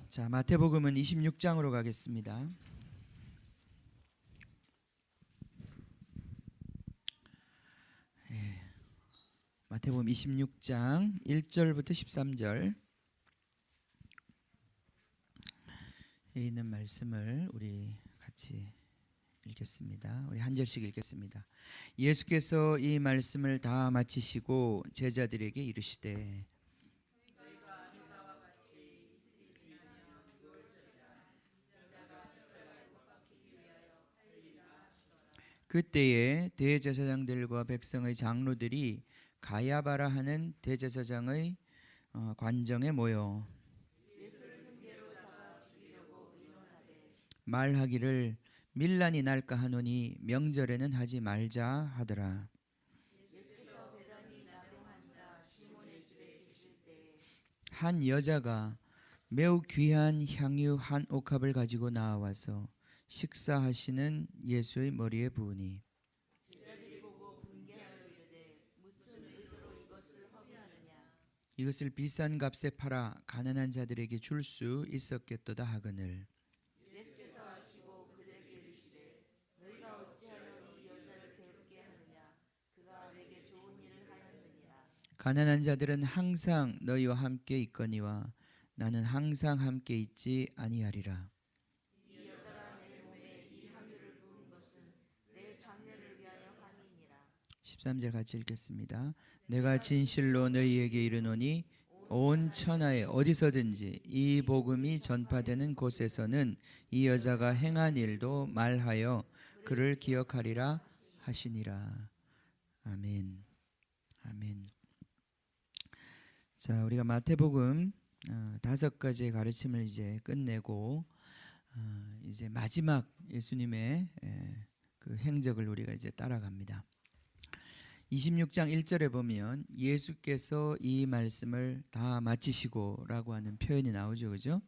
자, 마태복음은 26장으로 가겠습니다. 마태복음 26장 1절부터 13절에 있는 말씀을 우리 같이 읽겠습니다. 우리 한 절씩 읽겠습니다. 예수께서 이 말씀을 다 마치시고 제자들에게 이르시되 그때에 대제사장들과 백성의 장로들이 가야바라 하는 대제사장의 관정에 모여 말하기를 밀란이 날까 하노니 명절에는 하지 말자 하더라. 한 여자가 매우 귀한 향유 한 옥합을 가지고 나와서 식사하시는 예수의 머리에 부으니 이것을 비싼 값에 팔아 가난한 자들에게 줄 수 있었겠도다 하거늘 가난한 자들은 항상 너희와 함께 있거니와 나는 항상 함께 있지 아니하리라. 13절 같이 읽겠습니다. 내가 진실로 너희에게 이르노니 온 천하에 어디서든지 이 복음이 전파되는 곳에서는 이 여자가 행한 일도 말하여 그를 기억하리라 하시니라. 아멘. 아멘. 자, 우리가 마태복음 5가지의 가르침을 이제 끝내고 이제 마지막 예수님의 그 행적을 우리가 이제 따라갑니다. 26장 1절에 보면 예수께서 이 말씀을 다 마치시고라고 하는 표현이 나오죠, 그죠?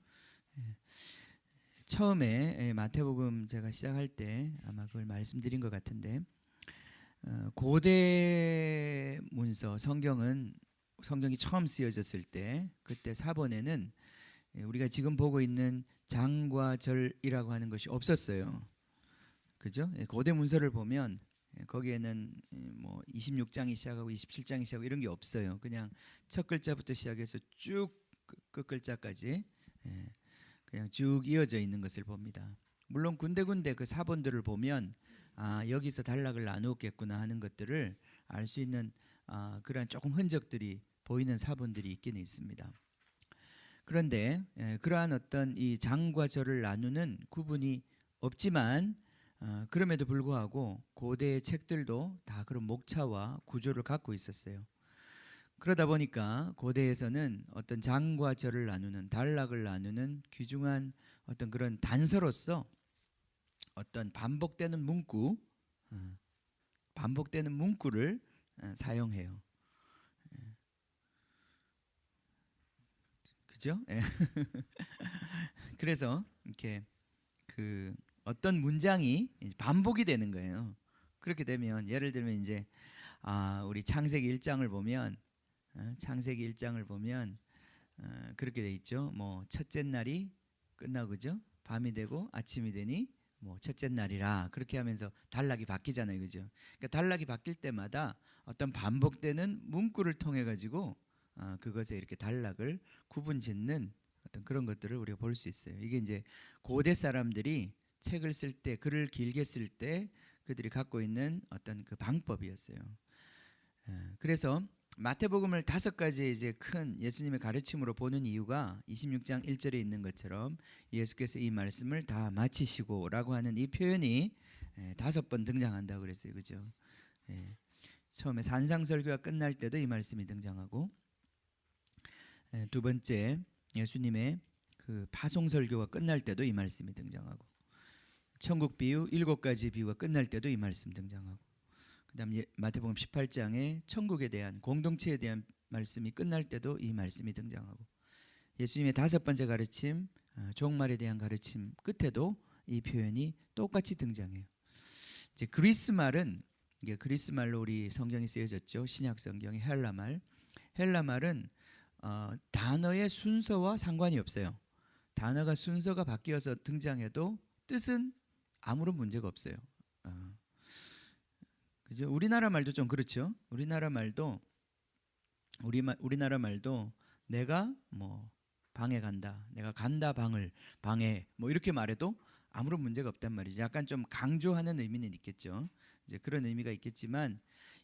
처음에 마태복음 제가 시작할 때 아마 그걸 말씀드린 것 같은데 고대 문서 성경이 처음 쓰여졌을 때 그때 사본에는 우리가 지금 보고 있는 장과 절이라고 하는 것이 없었어요. 그죠? 고대 문서를 보면 거기에는 뭐 26장이 시작하고 27장이 시작하고 이런 게 없어요. 그냥 첫 글자부터 시작해서 쭉 끝 글자까지 그냥 쭉 이어져 있는 것을 봅니다. 물론 군데군데 그 사본들을 보면 여기서 단락을 나누었겠구나 하는 것들을 알 수 있는 그런 조금 흔적들이 보이는 사본들이 있기는 있습니다. 그런데 그러한 어떤 이 장과 절을 나누는 구분이 없지만 그럼에도 불구하고 고대의 책들도 다 그런 목차와 구조를 갖고 있었어요. 그러다 보니까 고대에서는 어떤 장과 절을 나누는 단락을 나누는 귀중한 어떤 그런 단서로서 어떤 반복되는 문구를 사용해요. 그죠? 그래서 이렇게 그 어떤 문장이 반복이 되는 거예요. 그렇게 되면 예를 들면 이제 우리 창세기 1장을 보면 그렇게 돼 있죠. 뭐 첫째 날이 끝나고 그죠? 밤이 되고 아침이 되니 뭐 첫째 날이라 그렇게 하면서 단락이 바뀌잖아요, 그죠? 그러니까 단락이 바뀔 때마다 어떤 반복되는 문구를 통해 가지고 그것에 이렇게 단락을 구분짓는 어떤 그런 것들을 우리가 볼 수 있어요. 이게 이제 고대 사람들이 책을 쓸 때, 글을 길게 쓸 때 그들이 갖고 있는 어떤 그 방법이었어요. 그래서 마태복음을 5가지 이제 큰 예수님의 가르침으로 보는 이유가 26장 1절에 있는 것처럼 예수께서 이 말씀을 다 마치시고라고 하는 이 표현이 5번 등장한다고 그랬어요, 그죠? 처음에 산상설교가 끝날 때도 이 말씀이 등장하고, 두 번째 예수님의 그 파송설교가 끝날 때도 이 말씀이 등장하고, 천국 비유 7가지 비유가 끝날 때도 이 말씀 등장하고, 그 다음 마태복음 18장에 천국에 대한 공동체에 대한 말씀이 끝날 때도 이 말씀이 등장하고, 예수님의 5번째 가르침 종말에 대한 가르침 끝에도 이 표현이 똑같이 등장해요. 이제 이게 그리스 말로 우리 성경이 쓰여졌죠. 신약 성경의 헬라말은 단어의 순서와 상관이 없어요. 단어가 순서가 바뀌어서 등장해도 뜻은 아무런 문제가 없어요. 그죠? 우리나라 말도 좀 그렇죠. 우리나라 말도 내가 뭐 방에 간다, 내가 간다 방에 뭐 이렇게 말해도 아무런 문제가 없단 말이죠. 약간 좀 강조하는 의미는 있겠죠. 이제 그런 의미가 있겠지만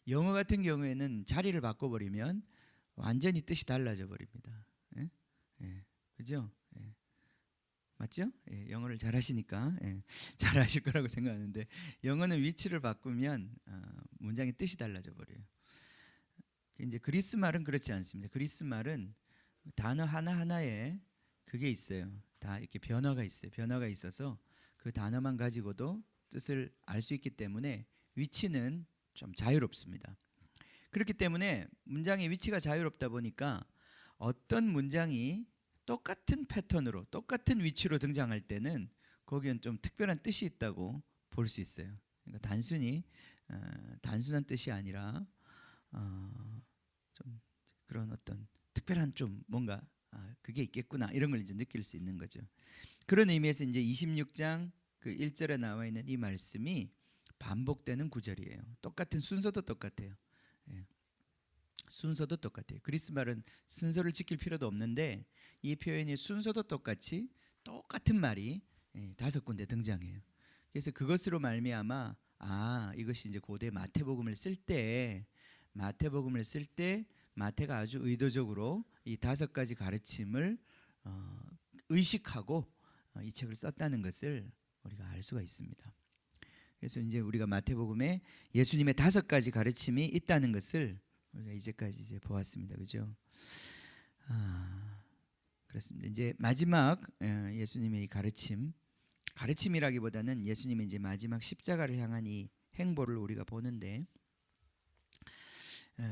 영어 같은 경우에는 자리를 바꿔버리면 완전히 뜻이 달라져 버립니다. 예? 예. 그죠? 예. 맞죠? 예. 영어를 잘하시니까 잘하실 거라고 생각하는데 영어는 위치를 바꾸면 문장의 뜻이 달라져 버려요. 이제 그리스 말은 그렇지 않습니다. 그리스 말은 단어 하나하나에 그게 있어요. 다 이렇게 변화가 있어요. 변화가 있어서 그 단어만 가지고도 뜻을 알 수 있기 때문에 위치는 좀 자유롭습니다. 그렇기 때문에 문장의 위치가 자유롭다 보니까 어떤 문장이 똑같은 패턴으로 똑같은 위치로 등장할 때는 거기엔 좀 특별한 뜻이 있다고 볼 수 있어요. 그러니까 단순한 뜻이 아니라 좀 그런 어떤 특별한 좀 뭔가 그게 있겠구나 이런 걸 이제 느낄 수 있는 거죠. 그런 의미에서 이제 26장 그 1절에 나와 있는 이 말씀이 반복되는 구절이에요. 똑같은 순서도 똑같아요. 예. 순서도 똑같아요. 그리스 말은 순서를 지킬 필요도 없는데 이 표현이 순서도 똑같이 똑같은 말이 5군데 등장해요. 그래서 그것으로 말미암아 이것이 이제 고대 마태복음을 쓸 때 마태가 아주 의도적으로 이 5가지 가르침을 의식하고 이 책을 썼다는 것을 우리가 알 수가 있습니다. 그래서 이제 우리가 마태복음에 예수님의 5가지 가르침이 있다는 것을 우리가 이제까지 이제 보았습니다. 그죠? 그렇습니다. 이제 마지막 예수님의 이 가르침이라기보다는 예수님의 이제 마지막 십자가를 향한 이 행보를 우리가 보는데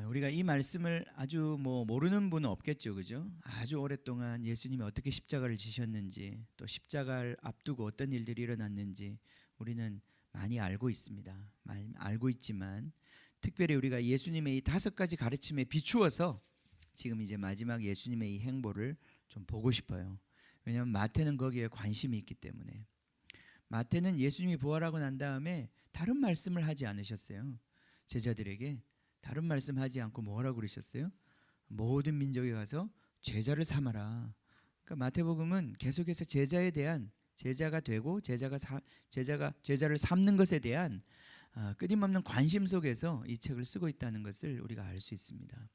우리가 이 말씀을 아주 뭐 모르는 분은 없겠죠. 그죠? 아주 오랫동안 예수님이 어떻게 십자가를 지셨는지 또 십자가를 앞두고 어떤 일들이 일어났는지 우리는 많이 알고 있습니다. 알고 있지만 특별히 우리가 예수님의 이 5가지 가르침에 비추어서 지금 이제 마지막 예수님의 이 행보를 좀 보고 싶어요. 왜냐하면 마태는 거기에 관심이 있기 때문에. 마태는 예수님이 부활하고 난 다음에 다른 말씀을 하지 않으셨어요. 제자들에게 다른 말씀하지 않고 뭐라고 그러셨어요? 모든 민족에 가서 제자를 삼아라. 그러니까 마태복음은 계속해서 제자가 되고 제자를 삼는 것에 대한 끊임없는 관심 속에서 이 책을 쓰고 있다는 것을 우리가 알 수 있습니다.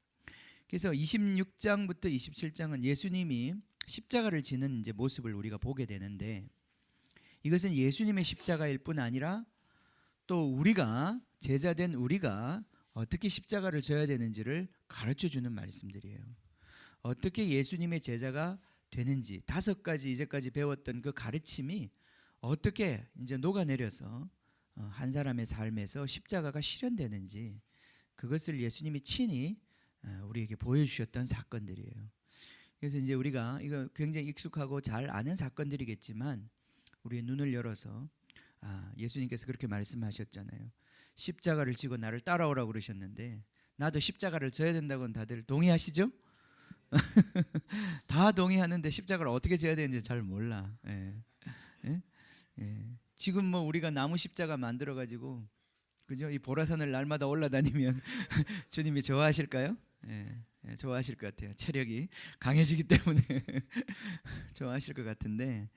그래서 26장부터 27장은 예수님이 십자가를 지는 이제 모습을 우리가 보게 되는데 이것은 예수님의 십자가일 뿐 아니라 또 우리가 제자된 우리가 어떻게 십자가를 져야 되는지를 가르쳐 주는 말씀들이에요. 어떻게 예수님의 제자가 되는지 5가지 이제까지 배웠던 그 가르침이 어떻게 이제 녹아내려서 한 사람의 삶에서 십자가가 실현되는지 그것을 예수님이 친히 우리에게 보여주셨던 사건들이에요. 그래서 이제 우리가 이거 굉장히 익숙하고 잘 아는 사건들이겠지만 우리의 눈을 열어서 예수님께서 그렇게 말씀하셨잖아요. 십자가를 지고 나를 따라오라고 그러셨는데 나도 십자가를 져야 된다고는 다들 동의하시죠? 다 동의하는데 십자가를 어떻게 져야 되는지 잘 몰라. 지금 뭐 우리가 나무 십자가 만들어 가지고 그죠? 이 보라산을 날마다 올라다니면 주님이 좋아하실까요? 좋아하실 것 같아요. 체력이 강해지기 때문에 좋아하실 것 같은데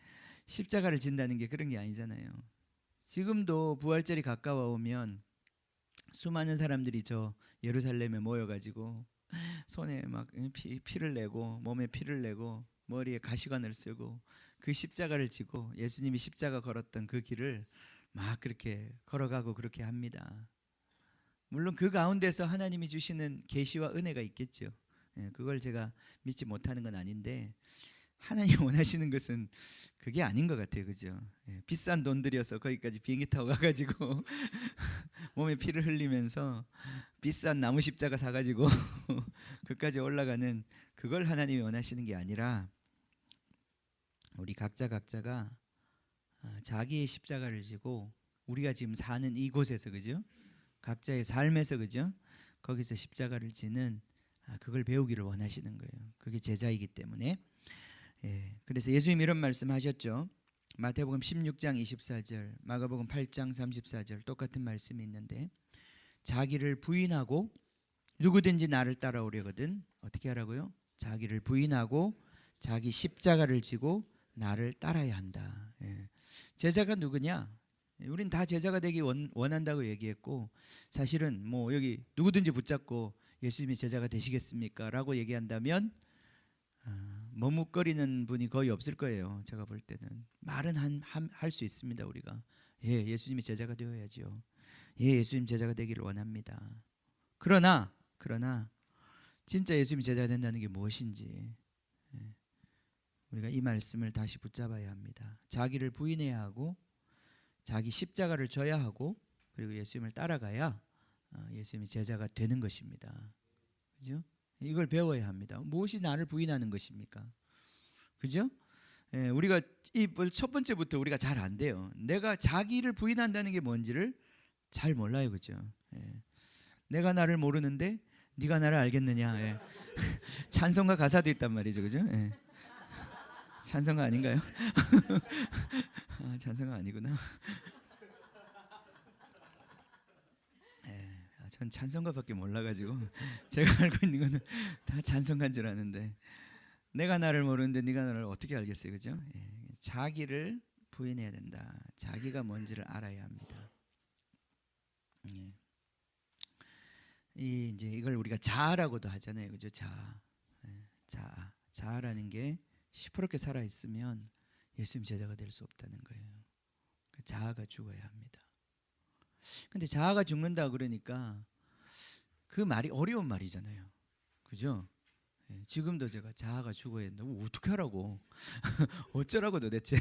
십자가를 진다는 게 그런 게 아니잖아요. 지금도 부활절이 가까워 오면 수많은 사람들이 저 예루살렘에 모여가지고 손에 막 피를 내고 몸에 피를 내고 머리에 가시관을 쓰고 그 십자가를 지고 예수님이 십자가 걸었던 그 길을 막 그렇게 걸어가고 그렇게 합니다. 물론 그 가운데서 하나님이 주시는 계시와 은혜가 있겠죠. 그걸 제가 믿지 못하는 건 아닌데 하나님 원하시는 것은 그게 아닌 것 같아요. 그죠? 비싼 돈 들여서 거기까지 비행기 타고 가가지고 몸에 피를 흘리면서 비싼 나무 십자가 사가지고 그까지 올라가는 그걸 하나님이 원하시는 게 아니라 우리 각자가 자기의 십자가를 지고 우리가 지금 사는 이곳에서 그죠? 각자의 삶에서 그죠? 거기서 십자가를 지는 그걸 배우기를 원하시는 거예요. 그게 제자이기 때문에 예, 그래서 예수님 이런 말씀하셨죠. 마태복음 16장 24절, 마가복음 8장 34절 똑같은 말씀이 있는데 자기를 부인하고 누구든지 나를 따라오려거든 어떻게 하라고요? 자기를 부인하고 자기 십자가를 지고 나를 따라야 한다. 예. 제자가 누구냐? 우린 다 제자가 되기 원한다고 얘기했고 사실은 뭐 여기 누구든지 붙잡고 예수님이 제자가 되시겠습니까? 라고 얘기한다면 머뭇거리는 분이 거의 없을 거예요. 제가 볼 때는 말은 할 수 있습니다. 우리가 예, 예수님이 제자가 되어야죠. 예, 예수님 제자가 되기를 원합니다. 그러나 진짜 예수님이 제자가 된다는 게 무엇인지 우리가 이 말씀을 다시 붙잡아야 합니다. 자기를 부인해야 하고 자기 십자가를 져야 하고 그리고 예수님을 따라가야 예수님이 제자가 되는 것입니다. 그죠? 이걸 배워야 합니다. 무엇이 나를 부인하는 것입니까? 그죠? 예, 우리가 이 첫 번째부터 우리가 잘 안 돼요. 내가 자기를 부인한다는 게 뭔지를 잘 몰라요. 그죠? 예. 내가 나를 모르는데 네가 나를 알겠느냐. 예. 찬송가 가사도 있단 말이죠. 그죠? 예. 찬송가 아닌가요? 찬송가 아니구나. 전 찬송가밖에 몰라가지고 제가 알고 있는 거는 다 찬송가인 줄 아는데 내가 나를 모르는데 네가 나를 어떻게 알겠어요, 그죠? 예, 자기를 부인해야 된다. 자기가 뭔지를 알아야 합니다. 예. 이제 이걸 우리가 자아라고도 하잖아요, 그죠? 자아, 예, 자아라는 게 시퍼렇게 살아 있으면 예수님 제자가 될 수 없다는 거예요. 자아가 죽어야 합니다. 근데 자아가 죽는다 그러니까 그 말이 어려운 말이잖아요. 그죠? 예, 지금도 제가 자아가 죽어야 된다고 어떻게 하라고 어쩌라고 도대체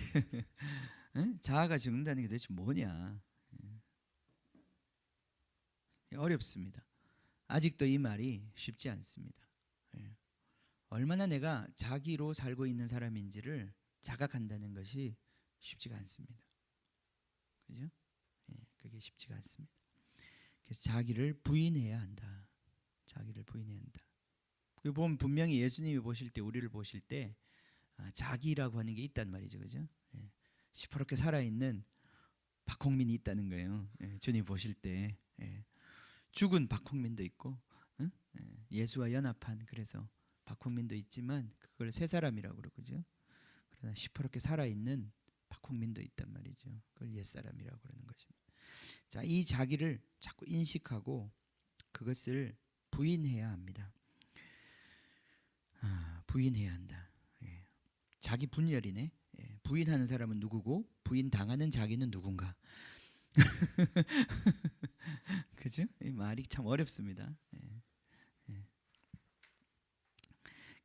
예? 자아가 죽는다는 게 도대체 뭐냐. 예, 어렵습니다. 아직도 이 말이 쉽지 않습니다. 예. 얼마나 내가 자기로 살고 있는 사람인지를 자각한다는 것이 쉽지가 않습니다. 그죠? 예, 그게 쉽지가 않습니다. 그래서 자기를 부인해야 한다. 자기를 부인해야 한다. 그 보면 분명히 예수님이 보실 때 우리를 보실 때 자기라고 하는 게 있단 말이죠, 그죠? 예. 시퍼렇게 살아있는 박홍민이 있다는 거예요. 예, 주님 보실 때 예. 죽은 박홍민도 있고 응? 예. 예수와 연합한 그래서 박홍민도 있지만 그걸 새 사람이라고 그러죠. 그러나 시퍼렇게 살아있는 박홍민도 있단 말이죠. 그걸 옛사람이라고 그러는 것입니다. 자, 이 자기를 자꾸 인식하고 그것을 부인해야 합니다. 부인해야 한다. 예. 자기 분열이네. 예. 부인하는 사람은 누구고 부인당하는 자기는 누군가. 그죠? 이 말이 참 어렵습니다. 예. 예.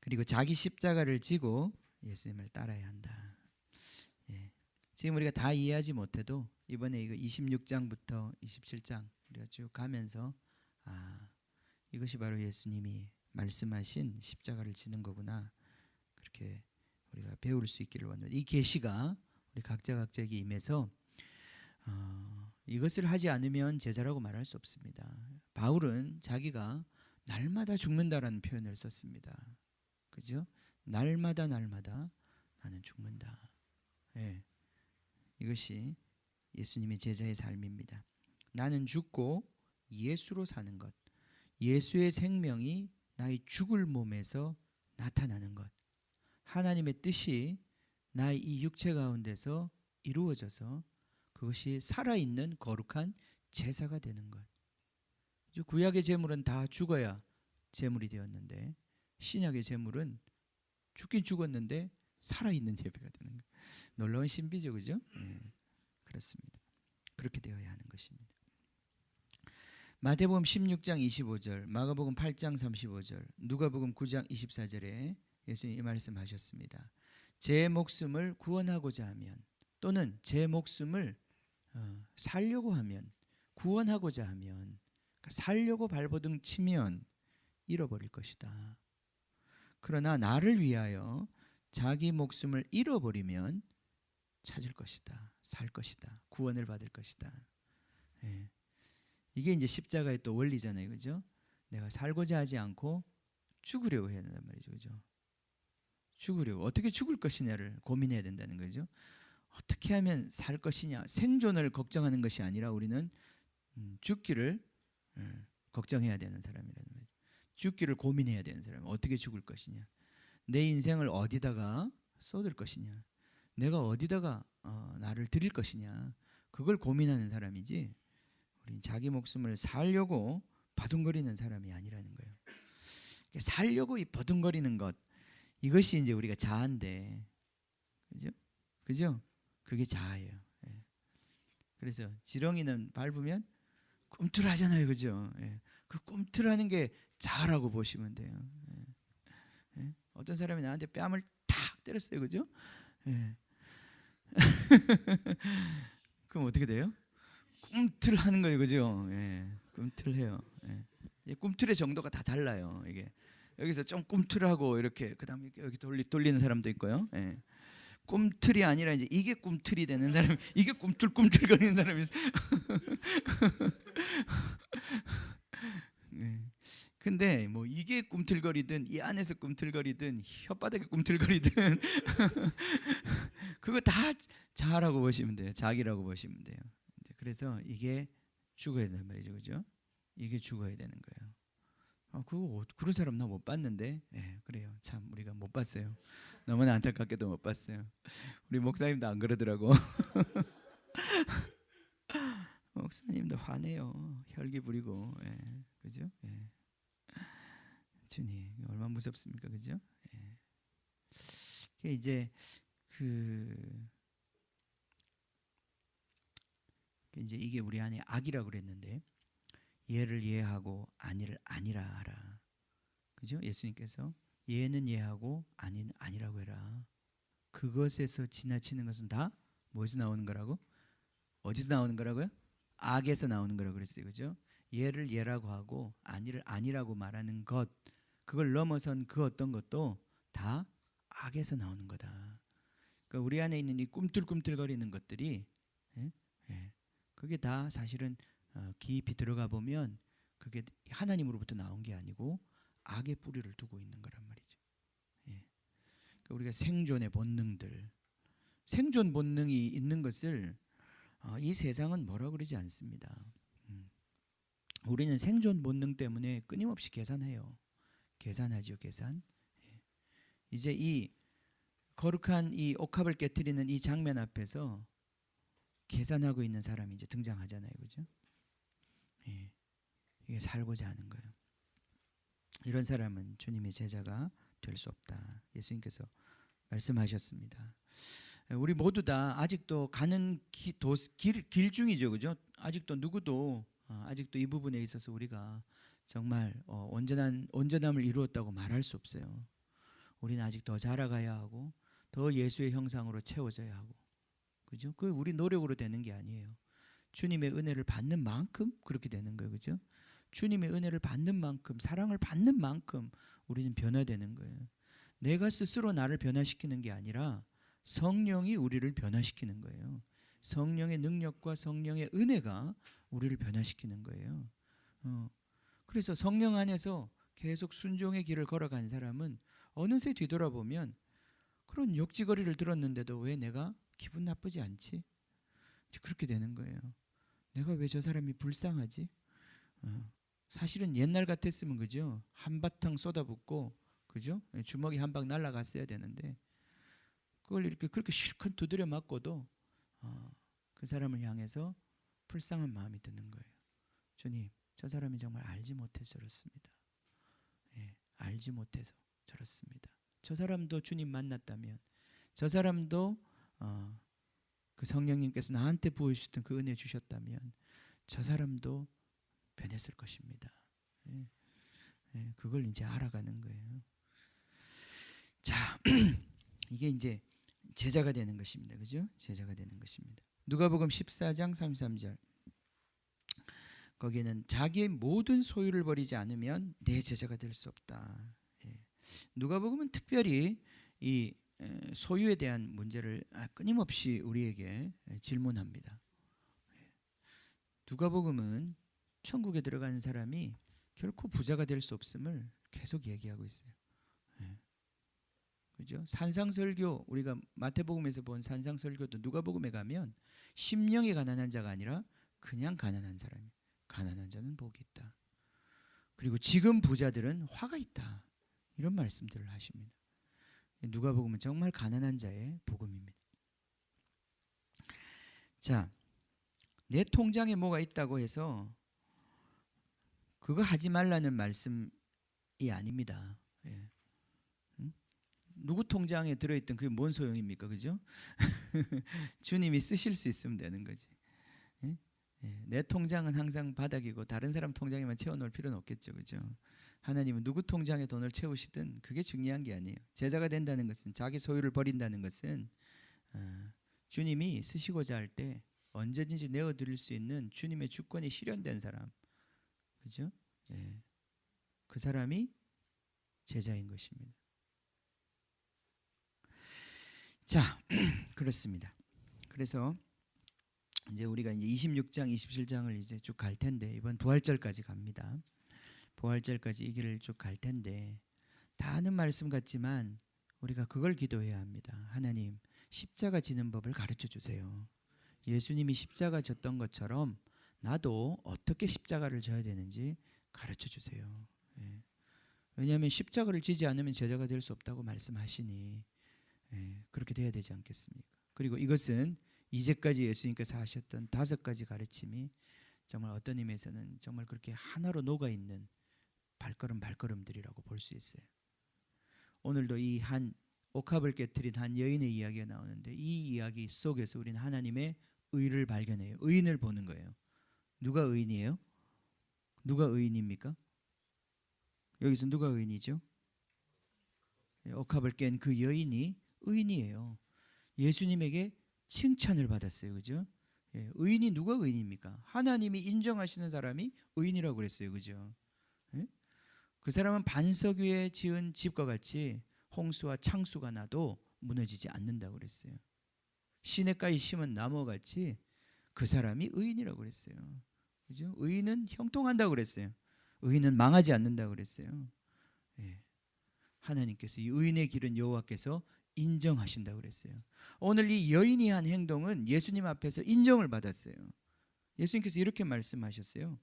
그리고 자기 십자가를 지고 예수님을 따라야 한다. 예. 지금 우리가 다 이해하지 못해도 이번에 이거 26장부터 27장 우리가 쭉 가면서 이것이 바로 예수님이 말씀하신 십자가를 지는 거구나. 그렇게 우리가 배울 수 있기를 원합니다. 이 계시가 우리 각자에게 임해서 이것을 하지 않으면 제자라고 말할 수 없습니다. 바울은 자기가 날마다 죽는다라는 표현을 썼습니다. 그죠? 날마다 나는 죽는다. 예. 이것이 예수님의 제자의 삶입니다. 나는 죽고 예수로 사는 것. 예수의 생명이 나의 죽을 몸에서 나타나는 것. 하나님의 뜻이 나의 이 육체 가운데서 이루어져서 그것이 살아있는 거룩한 제사가 되는 것. 구약의 제물은 다 죽어야 제물이 되었는데 신약의 제물은 죽긴 죽었는데 살아있는 예배가 되는 것. 놀라운 신비죠, 그죠? 네, 그렇습니다. 그렇게 되어야 하는 것입니다. 마태복음 16장 25절, 마가복음 8장 35절, 누가복음 9장 24절에 예수님이 말씀하셨습니다. 제 목숨을 구원하고자 하면 또는 제 목숨을 살려고 하면 구원하고자 하면 그러니까 살려고 발버둥 치면 잃어버릴 것이다. 그러나 나를 위하여 자기 목숨을 잃어버리면 찾을 것이다. 살 것이다. 구원을 받을 것이다. 예. 이게 이제 십자가의 또 원리잖아요. 그죠? 내가 살고자 하지 않고 죽으려고 해야 된단 말이죠. 그죠? 죽으려고 어떻게 죽을 것이냐를 고민해야 된다는 거죠. 어떻게 하면 살 것이냐, 생존을 걱정하는 것이 아니라 우리는 죽기를 걱정해야 되는 사람이라는 거죠. 죽기를 고민해야 되는 사람. 어떻게 죽을 것이냐, 내 인생을 어디다가 쏟을 것이냐, 내가 어디다가 나를 드릴 것이냐, 그걸 고민하는 사람이지 우리 자기 목숨을 살려고 버둥거리는 사람이 아니라는 거예요. 살려고 이 버둥거리는 것, 이것이 이제 우리가 자아인데, 그죠? 그게 자아예요. 예. 그래서 지렁이는 밟으면 꿈틀하잖아요, 그죠? 예. 그 꿈틀하는 게 자아라고 보시면 돼요. 예. 예. 어떤 사람이 나한테 뺨을 탁 때렸어요, 그죠? 예. 그럼 어떻게 돼요? 꿈틀하는 거예요, 그죠? 예. 꿈틀해요. 예. 꿈틀의 정도가 다 달라요. 이게 여기서 좀 꿈틀하고 이렇게 그다음에 여기 돌리는 사람도 있고요. 예. 꿈틀이 아니라 이제 이게 꿈틀이 되는 사람, 이게 꿈틀거리는 사람이 있어요. 예. 근데 뭐 이게 꿈틀거리든 이 안에서 꿈틀거리든 혓바닥에 꿈틀거리든 그거 다 자아라고 보시면 돼요. 자기라고 보시면 돼요. 그래서 이게 죽어야 되는 말이죠, 그죠? 이게 죽어야 되는 거예요. 그거 그런 사람 나 못 봤는데, 예, 그래요. 참 우리가 못 봤어요. 너무나 안타깝게도 못 봤어요. 우리 목사님도 안 그러더라고. 목사님도 화내요. 혈기 부리고, 예, 그죠? 예. 주님 얼마나 무섭습니까, 그죠? 예. 이제 이제 이게 우리 안에 악이라고 그랬는데, 예를 예하고 아니를 아니라 하라. 그죠? 예수님께서 예는 예하고 아니는 아니라고 해라. 그것에서 지나치는 것은 다 뭐에서 나오는 거라고? 어디서 나오는 거라고요? 악에서 나오는 거라고 그랬어요. 그죠? 예를 예라고 하고 아니를 아니라고 말하는 것, 그걸 넘어선 그 어떤 것도 다 악에서 나오는 거다. 그러니까 우리 안에 있는 이 꿈틀꿈틀거리는 것들이, 예? 예. 그게 다 사실은 깊이 들어가 보면 그게 하나님으로부터 나온 게 아니고 악의 뿌리를 두고 있는 거란 말이죠. 예. 그러니까 우리가 생존의 본능들, 생존 본능이 있는 것을 이 세상은 뭐라 그러지 않습니다. 우리는 생존 본능 때문에 끊임없이 계산해요. 계산하죠, 계산. 예. 이제 이 거룩한 이 옥합을 깨트리는 이 장면 앞에서 계산하고 있는 사람이 이제 등장하잖아요, 그죠? 예. 이게 살고자 하는 거예요. 이런 사람은 주님의 제자가 될 수 없다. 예수님께서 말씀하셨습니다. 우리 모두 다 아직도 가는 길 중이죠, 그죠? 아직도 누구도 아직도 이 부분에 있어서 우리가 정말 온전함을 이루었다고 말할 수 없어요. 우리는 아직 더 자라가야 하고 더 예수의 형상으로 채워져야 하고, 그죠? 그 우리 노력으로 되는 게 아니에요. 주님의 은혜를 받는 만큼 그렇게 되는 거예요, 그죠? 주님의 은혜를 받는 만큼, 사랑을 받는 만큼 우리는 변화되는 거예요. 내가 스스로 나를 변화시키는 게 아니라 성령이 우리를 변화시키는 거예요. 성령의 능력과 성령의 은혜가 우리를 변화시키는 거예요. 그래서 성령 안에서 계속 순종의 길을 걸어간 사람은 어느새 뒤돌아보면 그런 욕지거리를 들었는데도 왜 내가 기분 나쁘지 않지? 그렇게 되는 거예요. 내가 왜 저 사람이 불쌍하지? 사실은 옛날 같았으면, 그죠? 한바탕 쏟아붓고, 그죠? 주먹이 한 방 날아갔어야 되는데 그걸 이렇게 그렇게 실컷 두드려 맞고도 그 사람을 향해서 불쌍한 마음이 드는 거예요. 주님, 저 사람이 정말 알지 못해서 저렇습니다. 예, 알지 못해서 저렇습니다. 저 사람도 주님 만났다면, 저 사람도 그 성령님께서 나한테 부어주셨던 그 은혜 주셨다면 저 사람도 변했을 것입니다. 예, 예, 그걸 이제 알아가는 거예요. 자, 이게 이제 제자가 되는 것입니다. 그죠? 제자가 되는 것입니다. 누가복음 14장 33절. 거기에는 자기의 모든 소유를 버리지 않으면 내 제자가 될 수 없다. 예. 누가복음은 특별히 이 소유에 대한 문제를 끊임없이 우리에게 질문합니다. 누가복음은 천국에 들어가는 사람이 결코 부자가 될 수 없음을 계속 얘기하고 있어요. 그죠? 산상설교, 우리가 마태복음에서 본 산상설교도 누가복음에 가면 심령이 가난한 자가 아니라 그냥 가난한 사람이, 가난한 자는 복이 있다. 그리고 지금 부자들은 화가 있다. 이런 말씀들을 하십니다. 누가복음은 정말 가난한 자의 복음입니다. 자, 내 통장에 뭐가 있다고 해서 그거 하지 말라는 말씀이 아닙니다. 예. 누구 통장에 들어있던 그게 뭔 소용입니까? 그죠? 주님이 쓰실 수 있으면 되는 거지. 예? 예. 내 통장은 항상 바닥이고 다른 사람 통장에만 채워놓을 필요는 없겠죠. 그죠? 하나님은 누구 통장에 돈을 채우시든 그게 중요한 게 아니에요. 제자가 된다는 것은, 자기 소유를 버린다는 것은 주님이 쓰시고자 할 때 언제든지 내어드릴 수 있는 주님의 주권이 실현된 사람, 그죠? 예. 그 사람이 제자인 것입니다. 자, 그렇습니다. 그래서 이제 우리가 이제 26장, 27장을 이제 쭉 갈 텐데, 이번 부활절까지 갑니다. 부활절까지 이 길을 쭉 갈 텐데, 다 아는 말씀 같지만 우리가 그걸 기도해야 합니다. 하나님, 십자가 지는 법을 가르쳐 주세요. 예수님이 십자가 졌던 것처럼 나도 어떻게 십자가를 져야 되는지 가르쳐 주세요. 예. 왜냐하면 십자가를 지지 않으면 제자가 될 수 없다고 말씀하시니, 예, 그렇게 돼야 되지 않겠습니까? 그리고 이것은 이제까지 예수님께서 하셨던 5가지 가르침이 정말 어떤 의미에서는 정말 그렇게 하나로 녹아있는 발걸음들이라고 볼 수 있어요. 오늘도 이 한 옥합을 깨트린 한 여인의 이야기가 나오는데, 이 이야기 속에서 우리는 하나님의 의를 발견해요. 의인을 보는 거예요. 누가 의인이에요? 누가 의인입니까? 여기서 누가 의인이죠? 옥합을 깬 그 여인이 의인이에요. 예수님에게 칭찬을 받았어요. 그죠? 예, 의인이 누가 의인입니까? 하나님이 인정하시는 사람이 의인이라고 그랬어요. 그죠? 예? 그 사람은 반석 위에 지은 집과 같이 홍수와 창수가 나도 무너지지 않는다고 그랬어요. 시냇가에 심은 나무와 같이 그 사람이 의인이라고 그랬어요. 그죠? 의인은 형통한다고 그랬어요. 의인은 망하지 않는다고 그랬어요. 예. 하나님께서 이 의인의 길은 여호와께서 인정하신다고 그랬어요. 오늘 이 여인이 한 행동은 예수님 앞에서 인정을 받았어요. 예수님께서 이렇게 말씀하셨어요.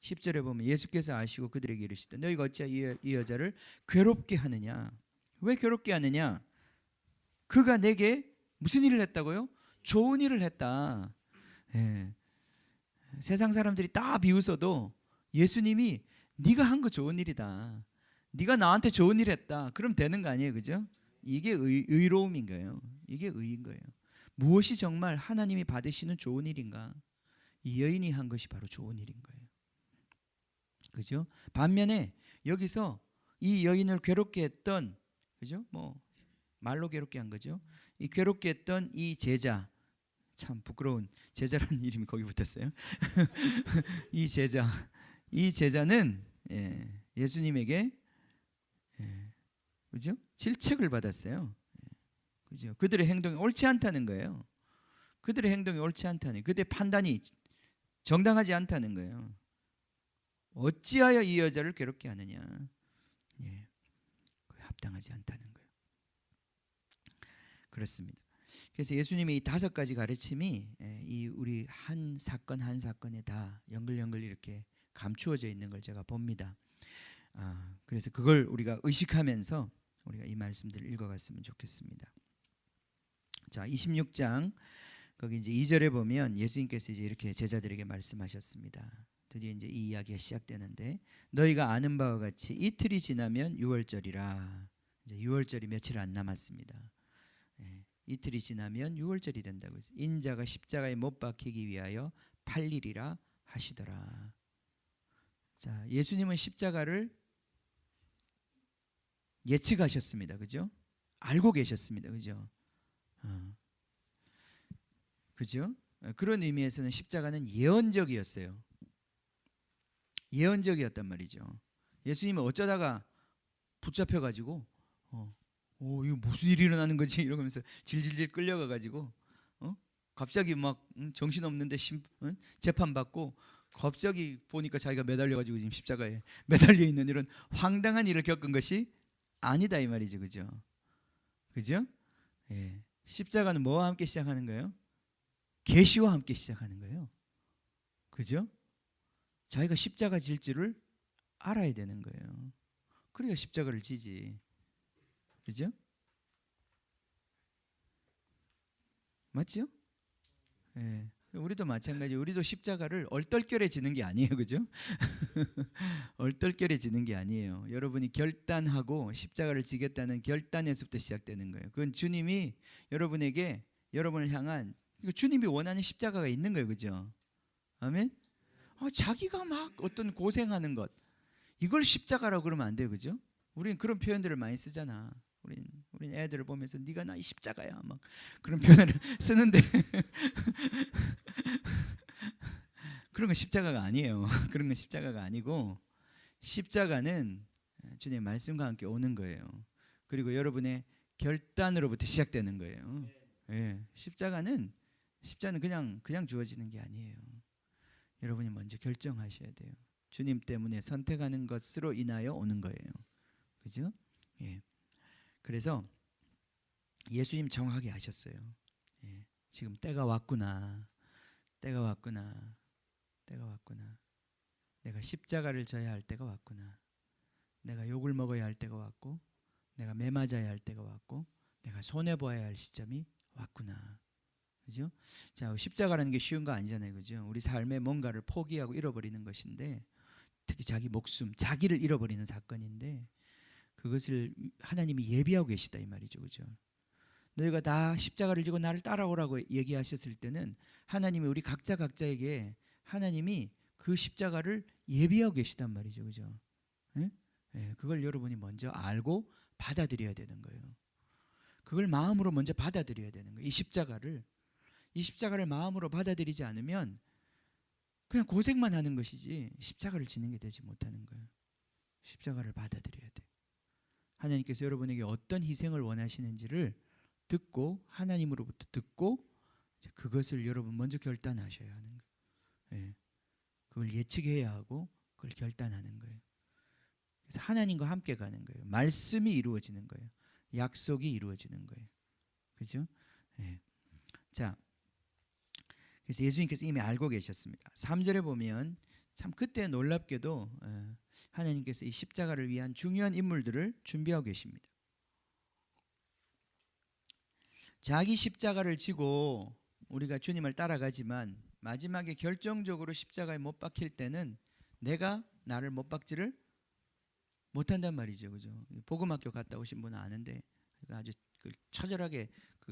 10절에 보면 예수께서 아시고 그들에게 이르시되 너희가 어찌하여 이 여자를 괴롭게 하느냐? 왜 괴롭게 하느냐? 그가 내게 무슨 일을 했다고요? 좋은 일을 했다. 예. 세상 사람들이 다 비웃어도 예수님이 네가 한 거 좋은 일이다, 네가 나한테 좋은 일 했다, 그럼 되는 거 아니에요. 그죠? 이게 의로움인 거예요. 이게 의인 거예요. 무엇이 정말 하나님이 받으시는 좋은 일인가? 이 여인이 한 것이 바로 좋은 일인 거예요. 그죠? 반면에 여기서 이 여인을 괴롭게 했던, 그죠? 뭐 말로 괴롭게 한 거죠. 이 괴롭게 했던 이 제자, 참 부끄러운 제자라는 이름이 거기 붙었어요. 이 제자는 예수님에게 그죠? 질책을 받았어요. 그죠? 그들의 행동이 옳지 않다는 거예요. 그들의 행동이 옳지 않다는, 그들의 판단이 정당하지 않다는 거예요. 어찌하여 이 여자를 괴롭게 하느냐? 예, 합당하지 않다는 거예요. 그렇습니다. 그래서 예수님의 이 5가지 가르침이 이 우리 한 사건 한 사건에 다 연글연글 이렇게 감추어져 있는 걸 제가 봅니다. 그래서 그걸 우리가 의식하면서 우리가 이 말씀들을 읽어갔으면 좋겠습니다. 자, 26장 거기 이제 2절에 보면 예수님께서 이제 이렇게 제자들에게 말씀하셨습니다. 드디어 이제 이 이야기가 시작되는데, 너희가 아는 바와 같이 이틀이 지나면 유월절이라. 이제 유월절이 며칠 안 남았습니다. 이틀이 지나면 유월절이 된다고 해서 인자가 십자가에 못 박히기 위하여 팔리리라 하시더라. 자, 예수님은 십자가를 예측하셨습니다. 그죠? 알고 계셨습니다. 그죠? 그죠? 그런 의미에서는 십자가는 예언적이었어요. 예언적이었단 말이죠. 예수님은 어쩌다가 붙잡혀가지고 이거 무슨 일이 일어나는 거지? 이러면서 질질질 끌려가가지고 갑자기 막 정신없는데 재판받고 갑자기 보니까 자기가 매달려가지고 지금 십자가에 매달려 있는 이런 황당한 일을 겪은 것이 아니다 이 말이죠. 그죠? 그죠? 예. 십자가는 뭐와 함께 시작하는 거예요? 계시와 함께 시작하는 거예요. 그죠? 자기가 십자가 질 줄을 알아야 되는 거예요. 그래야 십자가를 지지. 그죠? 맞죠? 예. 우리도 마찬가지. 우리도 십자가를 얼떨결에 지는 게 아니에요. 그죠? 얼떨결에 지는 게 아니에요. 여러분이 결단하고 십자가를 지겠다는 결단에서부터 시작되는 거예요. 그건 주님이 여러분에게, 여러분을 향한, 주님이 원하는 십자가가 있는 거예요. 그죠? 아멘? 자기가 막 어떤 고생하는 것, 이걸 십자가라고 그러면 안 돼요. 그죠? 우리는 그런 표현들을 많이 쓰잖아. 우린 애들을 보면서 네가 나의 십자가야 막 그런 표현을 쓰는데 그런 건 십자가가 아니에요. 그런 건 십자가가 아니고, 십자가는 주님의 말씀과 함께 오는 거예요. 그리고 여러분의 결단으로부터 시작되는 거예요. 예, 십자가는 그냥 주어지는 게 아니에요. 여러분이 먼저 결정하셔야 돼요. 주님 때문에 선택하는 것으로 인하여 오는 거예요. 그죠? 예. 그래서 예수님 정확하게 아셨어요. 예. 지금 때가 왔구나. 때가 왔구나. 때가 왔구나. 내가 십자가를 져야 할 때가 왔구나. 내가 욕을 먹어야 할 때가 왔고, 내가 매 맞아야 할 때가 왔고, 내가 손해봐야 할 시점이 왔구나. 그죠? 자, 십자가라는 게 쉬운 거 아니잖아요. 그죠? 우리 삶에 뭔가를 포기하고 잃어버리는 것인데, 특히 자기 목숨, 자기를 잃어버리는 사건인데, 그것을 하나님이 예비하고 계시다 이 말이죠. 그죠? 너희가 다 십자가를 지고 나를 따라오라고 얘기하셨을 때는 하나님이 우리 각자에게 하나님이 그 십자가를 예비하고 계시단 말이죠. 그죠? 예? 예, 그걸 여러분이 먼저 알고 받아들여야 되는 거예요. 그걸 마음으로 먼저 받아들여야 되는 거예요. 이 십자가를 마음으로 받아들이지 않으면 그냥 고생만 하는 것이지 십자가를 지는 게 되지 못하는 거예요. 십자가를 받아들여야 돼. 하나님께서 여러분에게 어떤 희생을 원하시는지를 듣고, 하나님으로부터 듣고, 그것을 여러분 먼저 결단하셔야 하는 거예요. 예. 그걸 예측해야 하고 그걸 결단하는 거예요. 그래서 하나님과 함께 가는 거예요. 말씀이 이루어지는 거예요. 약속이 이루어지는 거예요. 그죠? 예. 자, 그래서 예수님께서 이미 알고 계셨습니다. 3절에 보면 참 그때 놀랍게도 하나님께서 이 십자가를 위한 중요한 인물들을 준비하고 계십니다. 자기 십자가를 지고 우리가 주님을 따라가지만 마지막에 결정적으로 십자가에 못 박힐 때는 내가 나를 못 박지를 못한단 말이죠. 그죠? 복음학교 갔다 오신 분은 아는데 아주 처절하게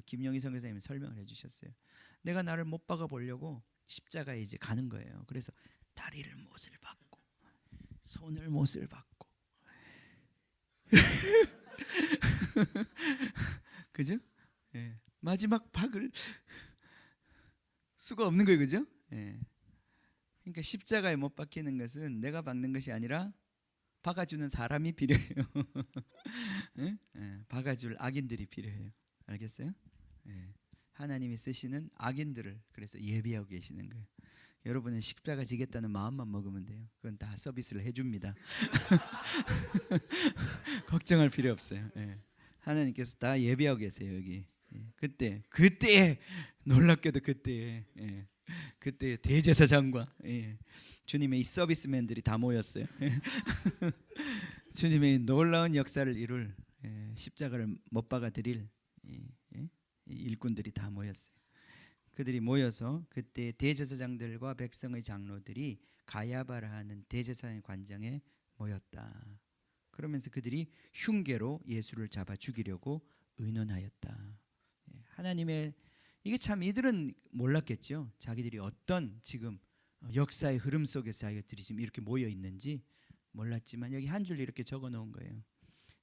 김영희 선교사님이 설명을 해주셨어요. 내가 나를 못 박아 보려고 십자가에 이제 가는 거예요. 그래서 다리를 못을 박고 손을 못을 박고 그죠? 예. 마지막 박을 수가 없는 거예요. 그죠? 예. 그러니까 십자가에 못 박히는 것은 내가 박는 것이 아니라 박아주는 사람이 필요해요. 예? 예. 박아줄 악인들이 필요해요. 알겠어요? 예. 하나님이 쓰시는 악인들을 그래서 예비하고 계시는 거예요. 여러분은 십자가 지겠다는 마음만 먹으면 돼요. 그건 다 서비스를 해줍니다. 걱정할 필요 없어요. 예. 하나님께서 다 예비하고 계세요. 여기. 예. 그때 놀랍게도 그때 대제사장과 주님의 이 서비스맨들이 다 모였어요. 주님의 놀라운 역사를 이룰 십자가를 못 박아 드릴 일꾼들이 다 모였어요. 그들이 모여서 그때 대제사장들과 백성의 장로들이 가야바라 하는 대제사장의 관장에 모였다. 그러면서 그들이 흉계로 예수를 잡아 죽이려고 의논하였다. 하나님의 이게 참 이들은 몰랐겠죠. 자기들이 어떤 지금 역사의 흐름 속에서 자기들이 지금 이렇게 모여 있는지 몰랐지만 여기 한 줄 이렇게 적어 놓은 거예요.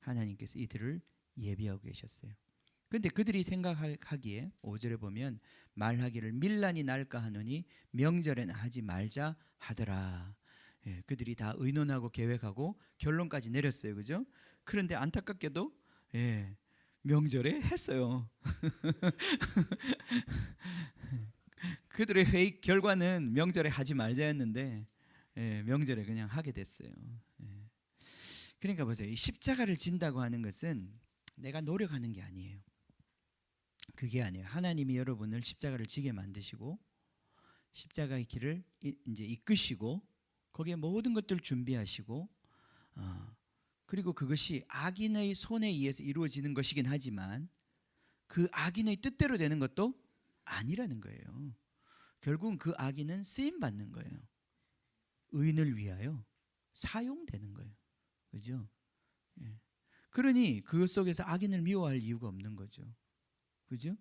하나님께서 이들을 예비하고 계셨어요. 그런데 그들이 생각하기에 5절에 보면 말하기를 밀란이 날까 하노니 명절에는 하지 말자 하더라. 그들이 다 의논하고 계획하고 결론까지 내렸어요. 그죠? 그런데 안타깝게도 명절에 했어요. 그들의 회의 결과는 명절에 하지 말자였는데 명절에 그냥 하게 됐어요. 그러니까 보세요. 이 십자가를 진다고 하는 것은 내가 노력하는 게 아니에요. 그게 아니에요. 하나님이 여러분을 십자가를 지게 만드시고 십자가의 길을 이제 이끄시고 거기에 모든 것들을 준비하시고 그리고 그것이 악인의 손에 의해서 이루어지는 것이긴 하지만 그 악인의 뜻대로 되는 것도 아니라는 거예요. 결국은 그 악인은 쓰임 받는 거예요. 의인을 위하여 사용되는 거예요. 그죠? 예. 그러니 그 속에서 악인을 미워할 이유가 없는 거죠. 그죠?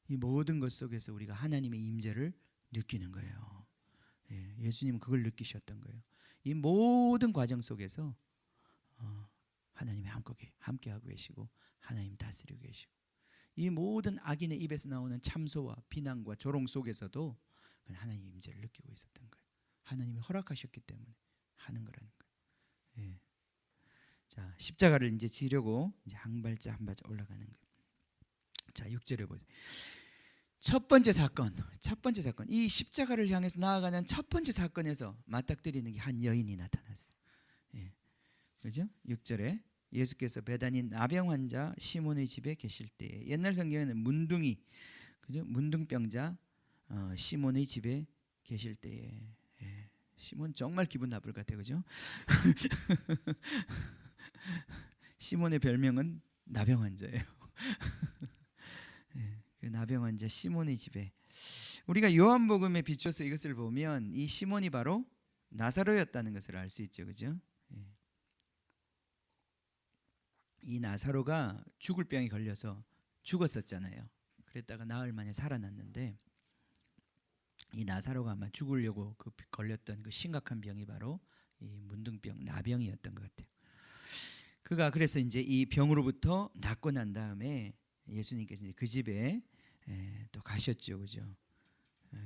이 모든 것 속에서 우리가 하나님의 임재를 느끼는 거예요. 예, 예수님은 그걸 느끼셨던 거예요. 이 모든 과정 속에서 하나님이 함께하고 계시고 하나님 다스리고 계시고 이 모든 악인의 입에서 나오는 참소와 비난과 조롱 속에서도 하나님의 임재를 느끼고 있었던 거예요. 하나님이 허락하셨기 때문에 하는 거라는 거예요. 예. 자, 십자가를 이제 지려고 이제 한 발짝 한 발짝 올라가는 거예요. 자, 6절에 보세요. 첫 번째 사건. 이 십자가를 향해서 나아가는 첫 번째 사건에서 맞닥뜨리는 게 한 여인이 나타났어요. 예. 그죠? 6절에 예수께서 베다니 나병 환자 시몬의 집에 계실 때에 옛날 성경에는 문둥이, 그죠? 문둥병자 시몬의 집에 계실 때에 예. 시몬 정말 기분 나쁠 것 같아요. 그죠? 시몬의 별명은 나병 환자예요. 예. 그 나병 환자 시몬의 집에 우리가 요한복음에 비춰서 이것을 보면 이 시몬이 바로 나사로였다는 것을 알 수 있죠. 그죠? 예. 이 나사로가 죽을 병에 걸려서 죽었었잖아요. 그랬다가 나흘 만에 살아났는데 이 나사로가 아마 죽으려고 그 걸렸던 그 심각한 병이 바로 이 문둥병, 나병이었던 것 같아요. 그가 그래서 이제 이 병으로부터 낫고 난 다음에 예수님께서 이제 그 집에 또 가셨죠. 그죠?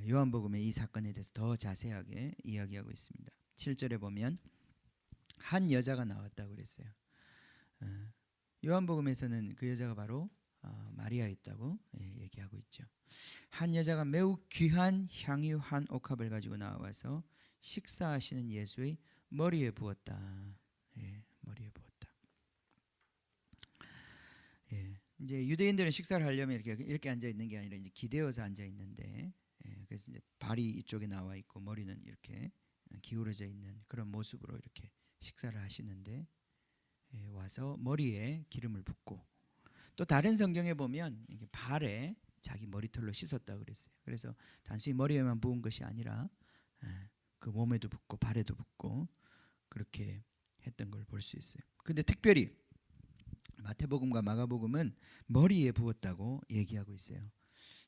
요한복음에 이 사건에 대해서 더 자세하게 이야기하고 있습니다. 7절에 보면 한 여자가 나왔다고 그랬어요. 요한복음에서는 그 여자가 바로 마리아였다고 얘기하고 있죠. 한 여자가 매우 귀한 향유 한 옥합을 가지고 나와서 식사하시는 예수의 머리에 부었다. 예, 머리에 부었다. 예, 이제 유대인들은 식사를 하려면 이렇게 앉아 있는 게 아니라 이제 기대어서 앉아 있는데, 그래서 이제 발이 이쪽에 나와 있고 머리는 이렇게 기울어져 있는 그런 모습으로 이렇게 식사를 하시는데. 와서 머리에 기름을 붓고 또 다른 성경에 보면 이게 발에 자기 머리털로 씻었다고 그랬어요. 그래서 단순히 머리에만 부은 것이 아니라 그 몸에도 붓고 발에도 붓고 그렇게 했던 걸 볼 수 있어요. 근데 특별히 마태복음과 마가복음은 머리에 부었다고 얘기하고 있어요.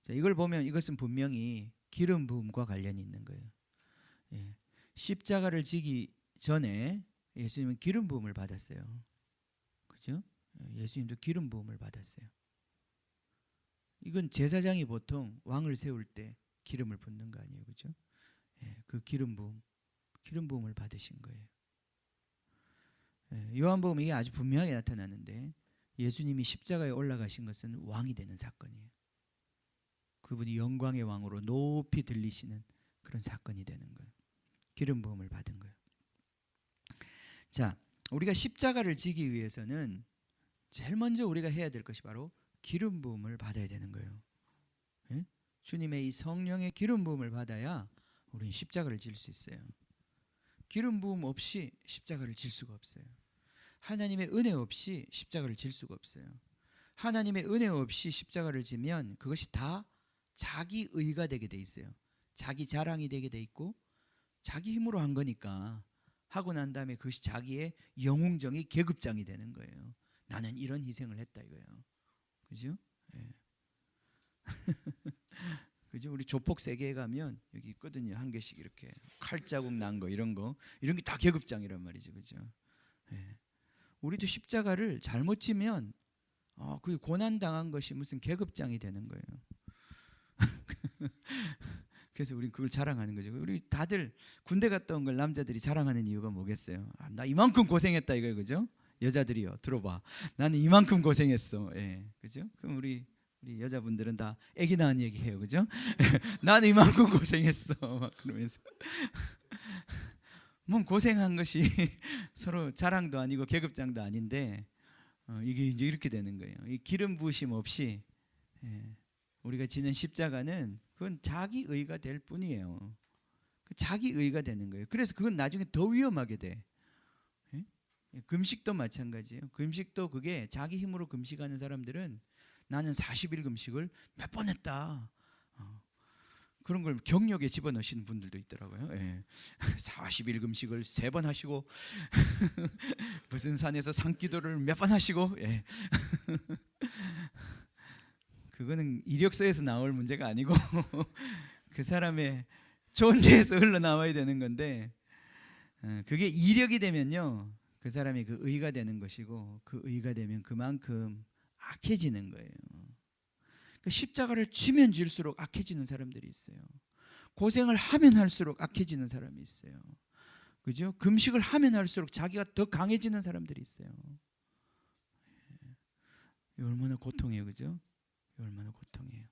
자, 이걸 보면 이것은 분명히 기름 부음과 관련이 있는 거예요. 예. 십자가를 지기 전에 예수님은 기름 부음을 받았어요. 그죠? 예수님도 기름 부음을 받았어요. 이건 제사장이 보통 왕을 세울 때 기름을 붓는 거 아니에요. 그죠? 그 기름 부음을 받으신 거예요. 요한복음에 이게 아주 분명하게 나타나는데 예수님이 십자가에 올라가신 것은 왕이 되는 사건이에요. 그분이 영광의 왕으로 높이 들리시는 그런 사건이 되는 거예요. 기름 부음을 받은 거예요. 자, 우리가 십자가를 지기 위해서는 제일 먼저 우리가 해야 될 것이 바로 기름 부음을 받아야 되는 거예요. 예? 주님의 이 성령의 기름 부음을 받아야 우리는 십자가를 질 수 있어요. 기름 부음 없이 십자가를 질 수가 없어요. 하나님의 은혜 없이 십자가를 질 수가 없어요. 하나님의 은혜 없이 십자가를 지면 그것이 다 자기 의가 되게 돼 있어요. 자기 자랑이 되게 돼 있고 자기 힘으로 한 거니까 하고 난 다음에 그것이 자기의 영웅정의 계급장이 되는 거예요. 나는 이런 희생을 했다 이거예요. 그죠? 예. 그죠? 우리 조폭 세계에 가면 여기 있거든요. 한 개씩 이렇게 칼자국 난 거 이런 게 다 계급장이란 말이죠. 그죠? 예. 우리도 십자가를 잘못 지면 그게 고난 당한 것이 무슨 계급장이 되는 거예요. 그래서 우리 그걸 자랑하는 거죠. 우리 다들 군대 갔다 온 걸 남자들이 자랑하는 이유가 뭐겠어요? 나 이만큼 고생했다 이거예요, 그죠? 여자들이요, 들어봐. 나는 이만큼 고생했어. 예, 그죠? 그럼 우리 여자분들은 다 애기 낳은 얘기해요, 그죠? 나는 이만큼 고생했어. 막 그러면서 뭐 고생한 것이 서로 자랑도 아니고 계급장도 아닌데 이게 이제 이렇게 되는 거예요. 이 기름 부으심 없이 예. 우리가 지는 십자가는 그건 자기 의가 될 뿐이에요. 자기 의가 되는 거예요. 그래서 그건 나중에 더 위험하게 돼. 예? 금식도 마찬가지예요. 금식도 그게 자기 힘으로 금식하는 사람들은 나는 40일 금식을 몇 번 했다. 그런 걸 경력에 집어넣으시는 분들도 있더라고요. 예. 40일 금식을 3번 하시고 무슨 산에서 산기도를 몇 번 하시고 예. 그거는 이력서에서 나올 문제가 아니고 그 사람의 존재에서 흘러나와야 되는 건데 그게 이력이 되면요. 그 사람이 그 의가 되는 것이고 그 의가 되면 그만큼 악해지는 거예요. 그러니까 십자가를 지면 질수록 악해지는 사람들이 있어요. 고생을 하면 할수록 악해지는 사람이 있어요. 그죠? 금식을 하면 할수록 자기가 더 강해지는 사람들이 있어요. 예. 얼마나 고통이에요, 그죠? 얼마나 고통이에요.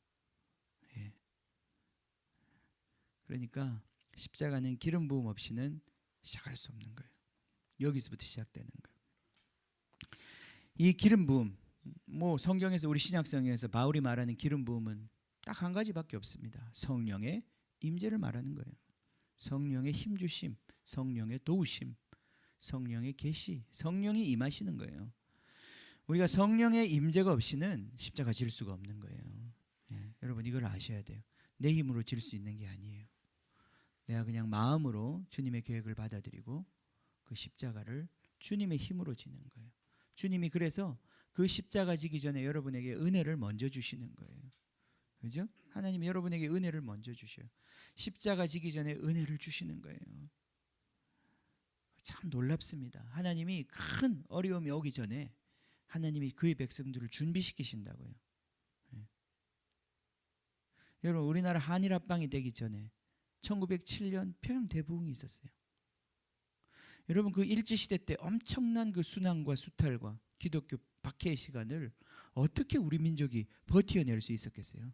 예. 그러니까 십자가는 기름 부음 없이는 시작할 수 없는 거예요. 여기서부터 시작되는 거예요. 이 기름 부음, 뭐 성경에서 우리 신약성경에서 바울이 말하는 기름 부음은 딱 한 가지밖에 없습니다. 성령의 임재를 말하는 거예요. 성령의 힘 주심, 성령의 도우심, 성령의 계시, 성령이 임하시는 거예요. 우리가 성령의 임재가 없이는 십자가 질 수가 없는 거예요. 예, 여러분 이걸 아셔야 돼요. 내 힘으로 질 수 있는 게 아니에요. 내가 그냥 마음으로 주님의 계획을 받아들이고 그 십자가를 주님의 힘으로 지는 거예요. 주님이 그래서 그 십자가 지기 전에 여러분에게 은혜를 먼저 주시는 거예요. 그죠? 하나님이 여러분에게 은혜를 먼저 주셔요. 십자가 지기 전에 은혜를 주시는 거예요. 참 놀랍습니다. 하나님이 큰 어려움이 오기 전에 하나님이 그의 백성들을 준비시키신다고요. 네. 여러분 우리나라 한일 합방이 되기 전에 1907년 평양 대부흥이 있었어요. 여러분 그 일제시대 때 엄청난 그 순환과 수탈과 기독교 박해의 시간을 어떻게 우리 민족이 버텨낼 수 있었겠어요?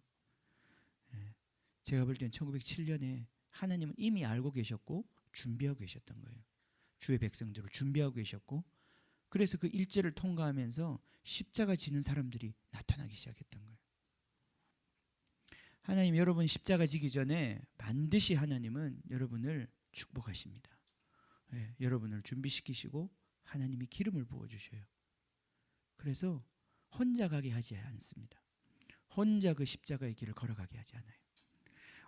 네. 제가 볼 때는 1907년에 하나님은 이미 알고 계셨고 준비하고 계셨던 거예요. 주의 백성들을 준비하고 계셨고 그래서 그 일제를 통과하면서 십자가 지는 사람들이 나타나기 시작했던 거예요. 하나님 여러분 십자가 지기 전에 반드시 하나님은 여러분을 축복하십니다. 네, 여러분을 준비시키시고 하나님이 기름을 부어주셔요. 그래서 혼자 가게 하지 않습니다. 혼자 그 십자가의 길을 걸어가게 하지 않아요.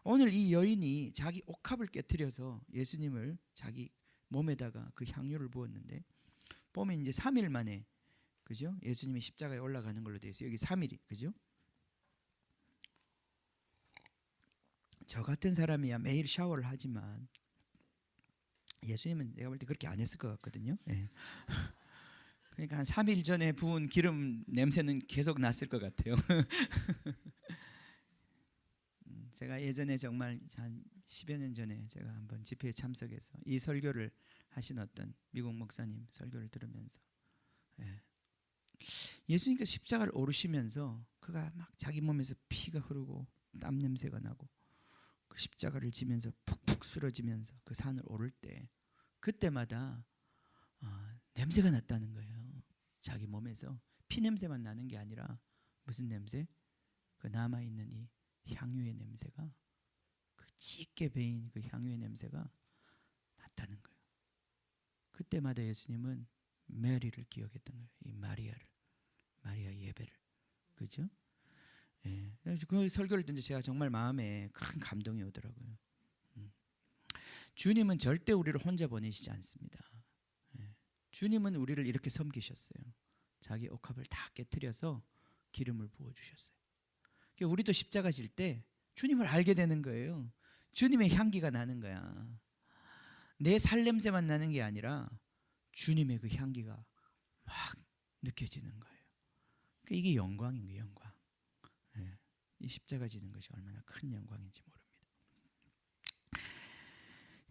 오늘 이 여인이 자기 옥합을 깨트려서 예수님을 자기 몸에다가 그 향유를 부었는데 보면 이제 3일 만에 그죠? 예수님이 십자가에 올라가는 걸로 되어 있어요. 여기 3일이 그죠? 저 같은 사람이야 매일 샤워를 하지만 예수님은 내가 볼 때 그렇게 안 했을 것 같거든요. 네. 그러니까 한 3일 전에 부은 기름 냄새는 계속 났을 것 같아요. 제가 예전에 정말 한 10여 년 전에 제가 한번 집회에 참석해서 이 설교를 하신 어떤 미국 목사님 설교를 들으면서 예수님께서 십자가를 오르시면서 그가 막 자기 몸에서 피가 흐르고 땀 냄새가 나고 그 십자가를 지면서 푹푹 쓰러지면서 그 산을 오를 때 그때마다 냄새가 났다는 거예요. 자기 몸에서 피 냄새만 나는 게 아니라 무슨 냄새? 그 남아있는 이 향유의 냄새가 그 짙게 배인 그 향유의 냄새가 났다는 거예요. 그때마다 예수님은 메리를 기억했던 거예요. 이 마리아 예배를. 그죠? 예. 그 설교를 듣는데 제가 정말 마음에 큰 감동이 오더라고요. 주님은 절대 우리를 혼자 보내시지 않습니다. 예. 주님은 우리를 이렇게 섬기셨어요. 자기 옥합을 다 깨트려서 기름을 부어주셨어요. 그러니까 우리도 십자가 질 때 주님을 알게 되는 거예요. 주님의 향기가 나는 거야. 내 살냄새만 나는 게 아니라 주님의 그 향기가 막 느껴지는 거예요. 그러니까 이게 영광인 거예요. 영광. 예. 이 십자가 지는 것이 얼마나 큰 영광인지 모릅니다.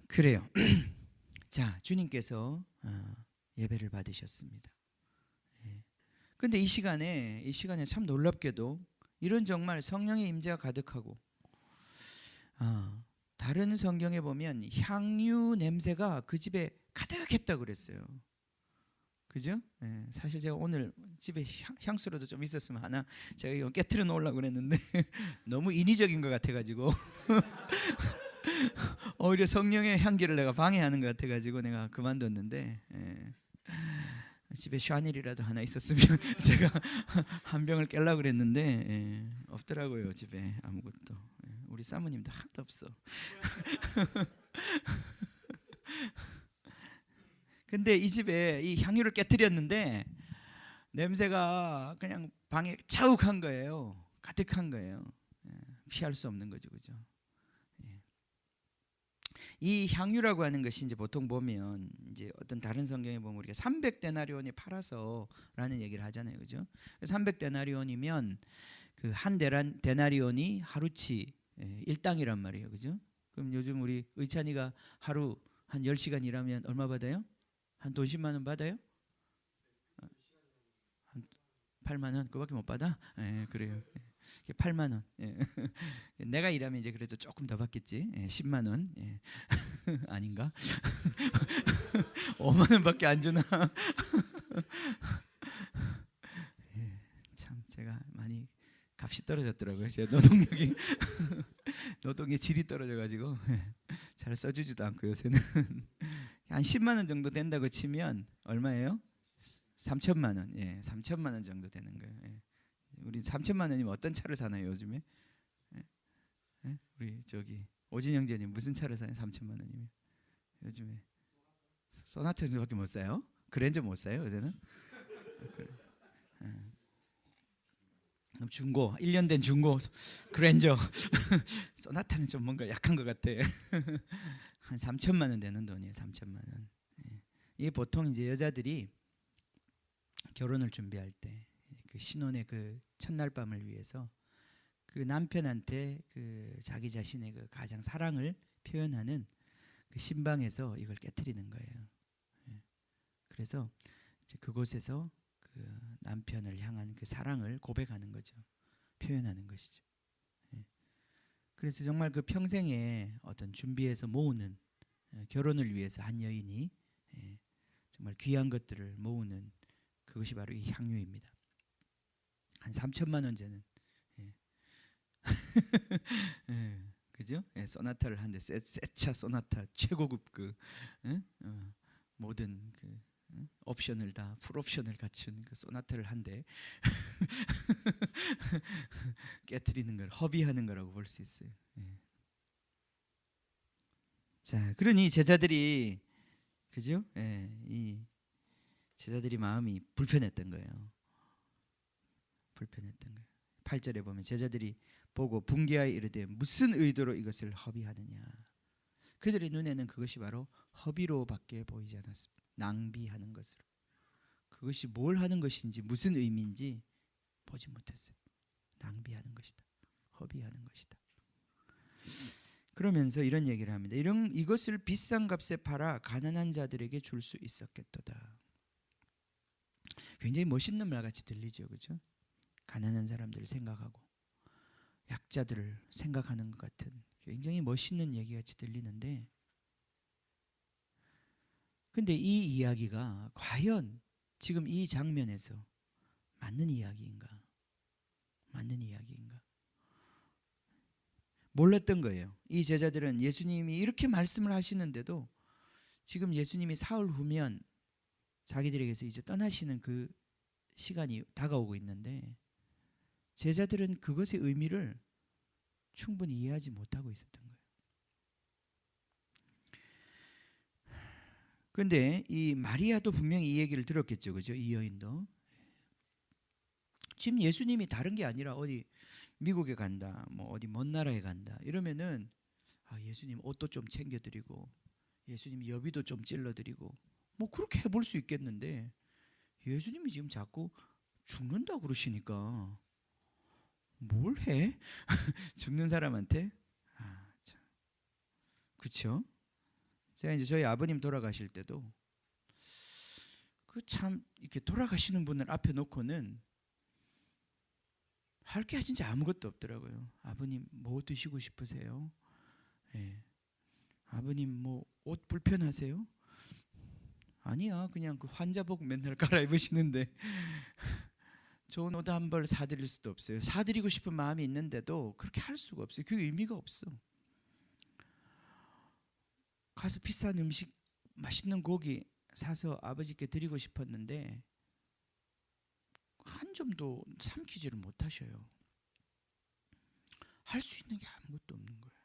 그래요. 자, 주님께서 예배를 받으셨습니다. 그런데 이 시간에 참 놀랍게도 이런 정말 성령의 임재가 가득하고 다른 성경에 보면 향유 냄새가 그 집에 가득했다고 그랬어요. 그죠? 사실 제가 오늘 집에 향수라도 좀 있었으면 하나 제가 이거 깨트려 놓으려고 그랬는데 너무 인위적인 것 같아가지고 오히려 성령의 향기를 내가 방해하는 것 같아가지고 내가 그만뒀는데 집에 샤넬이라도 하나 있었으면 제가 한 병을 깰려고 그랬는데 없더라고요. 집에 아무것도. 우리 사모님도 하나도 없어. 근데 이 집에 이 향유를 깨뜨렸는데 냄새가 그냥 방에 자욱한 거예요. 가득한 거예요. 피할 수 없는 거죠, 그죠? 이 향유라고 하는 것이 이제 보통 보면 이제 어떤 다른 성경에 보면 우리가 300데나리온이 팔아서라는 얘기를 하잖아요, 그죠? 300데나리온이면 그 한 데나리온이 하루치 일당이란 말이에요, 그죠? 그럼 요즘 우리 의찬이가 하루 한 10시간 일하면 얼마 받아요? 한 돈 10만 원 받아요? 한 8만 원 그밖에 못 받아? 그래요. 8만 원. 내가 일하면 이제 그래도 조금 더 받겠지. 10만 원. 아닌가? 5만 원밖에 안 주나? 참 제가 많이 값이 떨어졌더라고요. 제 노동력이 노동의 질이 떨어져가지고 잘 써주지도 않고 요새는 한 10만 원 정도 된다고 치면 얼마예요? 3천만 원. 3천만 원 정도 되는 거예요. 우리 3천만 원이면 어떤 차를 사나요 요즘에? 우리 저기 오진 형제님 무슨 차를 사요? 3천만 원이면 요즘에 소나타 정도밖에 못 사요? 그랜저 못 사요 요새는? 그래. 중고 1년 된 중고 그랜저 소나타는 좀 뭔가 약한 것 같아. 한 3천만 원 되는 돈이에요. 3천만 원. 이게 보통 이제 여자들이 결혼을 준비할 때 그 신혼의 그 첫날 밤을 위해서 그 남편한테 그 자기 자신의 그 가장 사랑을 표현하는 그 신방에서 이걸 깨트리는 거예요. 그래서 이제 그곳에서 그 남편을 향한 그 사랑을 고백하는 거죠. 표현하는 것이죠. 그래서 정말 그 평생에 어떤 준비해서 모으는 결혼을 위해서 한 여인이 정말 귀한 것들을 모으는 그것이 바로 이 향유입니다. 한 3천만 원 되는 그죠? 소나타를 한대 세차 소나타 최고급 그 모든 그 옵션을 다 풀옵션을 갖춘 그 소나타를 한대 깨트리는 걸 허비하는 거라고 볼 수 있어요. 자, 그러니 제자들이 그죠? 이 제자들이 마음이 불편했던 거예요. 불편했던 거예요. 8절에 보면 제자들이 보고 분개하여 이르되 무슨 의도로 이것을 허비하느냐. 그들의 눈에는 그것이 바로 허비로밖에 보이지 않았습니다. 낭비하는 것으로. 그것이 뭘 하는 것인지 무슨 의미인지 보지 못했어요. 낭비하는 것이다. 허비하는 것이다. 그러면서 이런 얘기를 합니다. 이것을 비싼 값에 팔아 가난한 자들에게 줄 수 있었겠도다. 굉장히 멋있는 말같이 들리죠, 그렇죠? 가난한 사람들을 생각하고 약자들을 생각하는 것 같은 굉장히 멋있는 얘기같이 들리는데, 근데 이 이야기가 과연 지금 이 장면에서 맞는 이야기인가? 맞는 이야기인가? 몰랐던 거예요. 이 제자들은 예수님이 이렇게 말씀을 하시는데도 지금 예수님이 사흘 후면 자기들에게서 이제 떠나시는 그 시간이 다가오고 있는데 제자들은 그것의 의미를 충분히 이해하지 못하고 있었던 거예요. 그런데 이 마리아도 분명히 이 얘기를 들었겠죠, 그죠? 이 여인도 지금 예수님이 다른 게 아니라 어디 미국에 간다, 뭐 어디 먼 나라에 간다 이러면은 예수님 옷도 좀 챙겨드리고 예수님 여비도 좀 찔러드리고 뭐 그렇게 해볼 수 있겠는데 예수님이 지금 자꾸 죽는다 그러시니까 뭘 해? 죽는 사람한테? 참. 그렇죠? 제가 이제 저희 아버님 돌아가실 때도 그 참 이렇게 돌아가시는 분을 앞에 놓고는 할 게 진짜 아무것도 없더라고요. 아버님 뭐 드시고 싶으세요? 아버님 뭐 옷 불편하세요? 아니야, 그냥 그 환자복 맨날 갈아입으시는데 좋은 옷 한 벌 사드릴 수도 없어요. 사드리고 싶은 마음이 있는데도 그렇게 할 수가 없어요. 그게 의미가 없어. 가서 비싼 음식, 맛있는 고기 사서 아버지께 드리고 싶었는데 한 점도 삼키지를 못하셔요. 할 수 있는 게 아무것도 없는 거예요.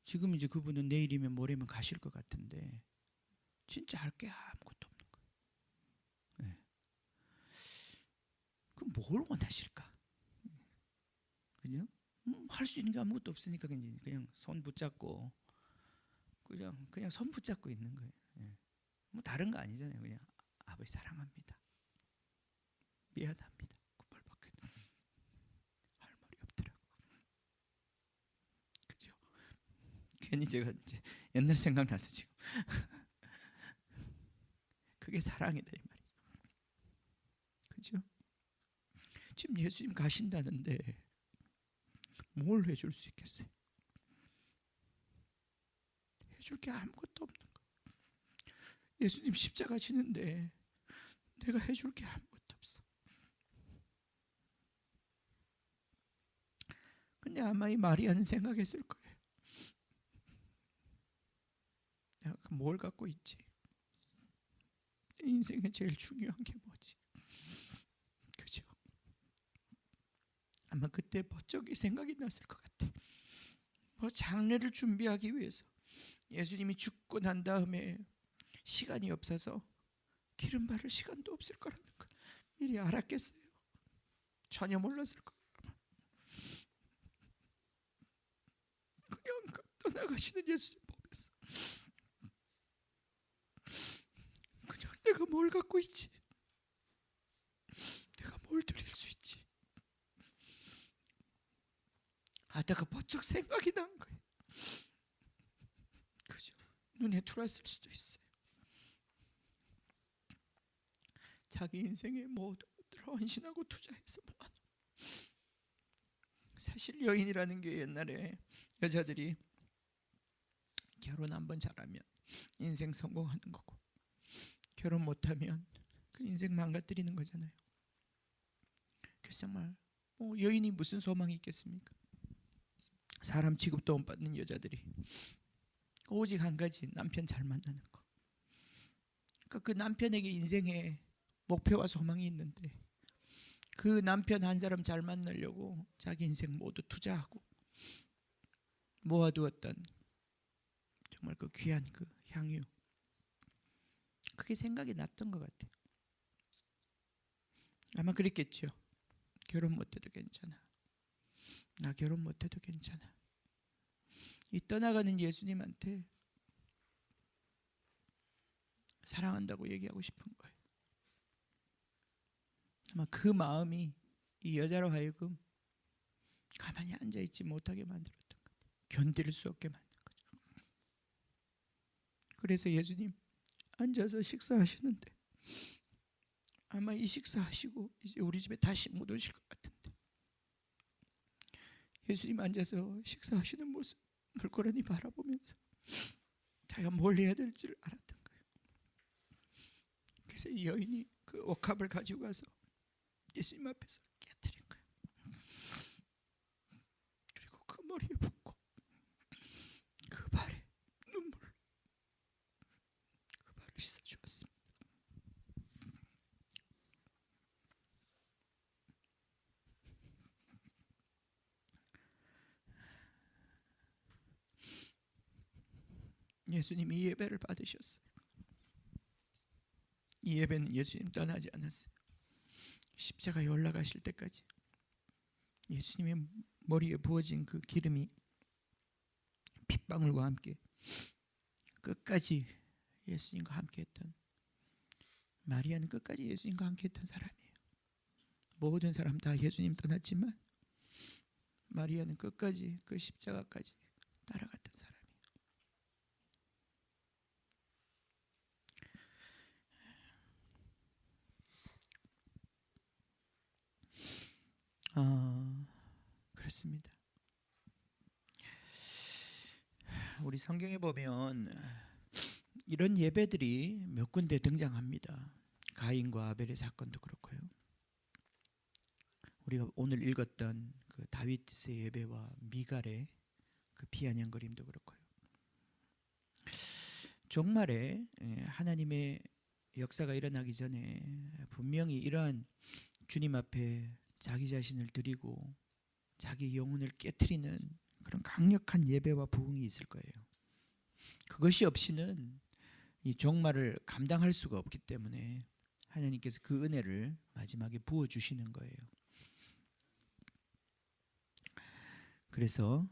지금 이제 그분은 내일이면 모레면 가실 것 같은데 진짜 할 게 아무것도 없는 거예요. 네. 그럼 뭘 원하실까? 그죠? 할 수 있는 게 아무것도 없으니까 그냥 손 붙잡고 그냥 손 붙잡고 있는 거예요. 네. 뭐 다른 거 아니잖아요. 그냥 아버지 사랑합니다. 미안합니다. 그 말밖에 할 말이 없더라고. 그죠? 괜히 제가 이제 옛날 생각나서 지금 그게 사랑이다 이 말이에요. 그죠? 지금 예수님 가신다는데 뭘 해줄 수 있겠어요? 해줄 게 아무것도 없는 거예요. 예수님 십자가 지는데 내가 해줄 게 아무것도 없어. 근데 아마 이 마리아는 생각했을 거예요. 내가 뭘 갖고 있지? 인생에 제일 중요한 게 뭐지? 그죠? 아마 그때 번쩍이 생각이 났을 것 같아. 뭐 장례를 준비하기 위해서 예수님이 죽고 난 다음에 시간이 없어서 기름 바를 시간도 없을 거라는 걸 미리 알았겠어요? 전혀 몰랐을 거예요. 그냥 떠나가시는 예수님 보면서 그냥 내가 뭘 갖고 있지? 내가 뭘 드릴 수 있지? 하다가 번쩍 생각이 난 거예요. 그죠? 눈에 들어왔을 수도 있어요. 자기 인생의 모든 것들을 헌신하고 투자해서 모아놓은. 사실 여인이라는 게 옛날에 여자들이 결혼 한번 잘하면 인생 성공하는 거고 결혼 못하면 그 인생 망가뜨리는 거잖아요. 그래서 정말 여인이 무슨 소망이 있겠습니까? 사람 취급도 못 받는 여자들이 오직 한 가지, 남편 잘 만나는 거. 그러니까 그 남편에게 인생에 목표와 소망이 있는데 그 남편 한 사람 잘 만나려고 자기 인생 모두 투자하고 모아두었던 정말 그 귀한 그 향유, 그게 생각이 났던 것 같아요. 아마 그랬겠죠. 결혼 못해도 괜찮아. 나 결혼 못해도 괜찮아. 이 떠나가는 예수님한테 사랑한다고 얘기하고 싶은 거예요. 아마 그 마음이 이 여자로 하여금 가만히 앉아있지 못하게 만들었던 거예요. 견딜 수 없게 만든 거죠. 그래서 예수님 앉아서 식사하시는데 아마 이 식사하시고 이제 우리 집에 다시 못 오실 것 같은데 예수님 앉아서 식사하시는 모습 물고라니 바라보면서 자기가 뭘 해야 될지를 알았던 거예요. 그래서 이 여인이 그 옥합을 가지고 가서 예수님 앞에서 깨뜨린 거예요. 그리고 그 머리에 붓고 그 발에 눈물로 그 발을 씻어주었습니다. 예수님이 이 예배를 받으셨어요. 이 예배는 예수님 떠나지 않았어요. 십자가에 올라가실 때까지 예수님의 머리에 부어진 그 기름이 핏방울과 함께 끝까지 예수님과 함께했던, 마리아는 끝까지 예수님과 함께했던 사람이에요. 모든 사람 다 예수님 떠났지만 마리아는 끝까지 그 십자가까지 따라갔던 사람이에요. 그렇습니다. 우리 성경에 보면 이런 예배들이 몇 군데 등장합니다. 가인과 아벨의 사건도 그렇고요. 우리가 오늘 읽었던 그 다윗의 예배와 미갈의 그 비아냥거림도 그렇고요. 종말에 하나님의 역사가 일어나기 전에 분명히 이러한 주님 앞에 자기 자신을 드리고 자기 영혼을 깨트리는 그런 강력한 예배와 부흥이 있을 거예요. 그것이 없이는 이 종말을 감당할 수가 없기 때문에 하나님께서 그 은혜를 마지막에 부어주시는 거예요. 그래서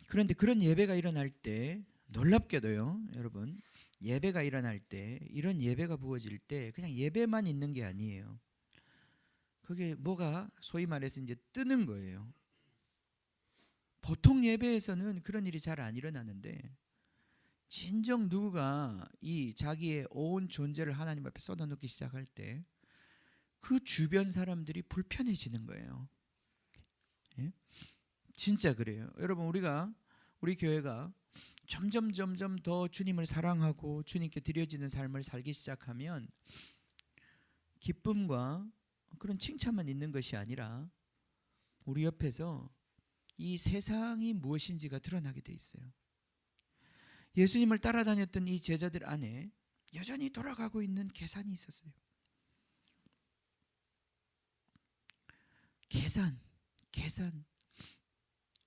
그런데 그런 예배가 일어날 때 놀랍게도요, 여러분, 예배가 일어날 때 이런 예배가 부어질 때 그냥 예배만 있는 게 아니에요. 그게 뭐가 소위 말해서 이제 뜨는 거예요. 보통 예배에서는 그런 일이 잘 안 일어나는데 진정 누구가 이 자기의 온 존재를 하나님 앞에 쏟아놓기 시작할 때 그 주변 사람들이 불편해지는 거예요. 예? 진짜 그래요. 여러분, 우리 교회가 점점 더 주님을 사랑하고 주님께 드려지는 삶을 살기 시작하면 기쁨과 그런 칭찬만 있는 것이 아니라 우리 옆에서 이 세상이 무엇인지가 드러나게 돼 있어요. 예수님을 따라다녔던 이 제자들 안에 여전히 돌아가고 있는 계산이 있었어요. 계산.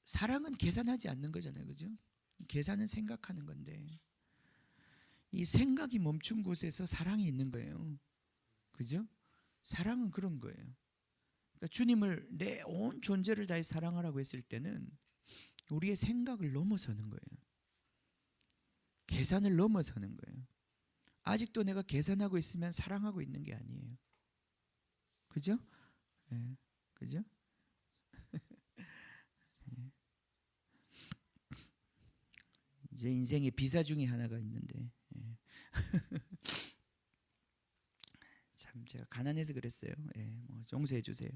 사랑은 계산하지 않는 거잖아요, 그죠? 계산은 생각하는 건데 이 생각이 멈춘 곳에서 사랑이 있는 거예요, 그죠? 사랑은 그런 거예요. 그러니까 주님을 내 온 존재를 다해 사랑하라고 했을 때는 우리의 생각을 넘어서는 거예요. 계산을 넘어서는 거예요. 아직도 내가 계산하고 있으면 사랑하고 있는 게 아니에요. 그죠? 네, 그죠? 이제 인생의 비사 중에 하나가 있는데 참 제가 가난해서 그랬어요. 뭐 용서해 주세요.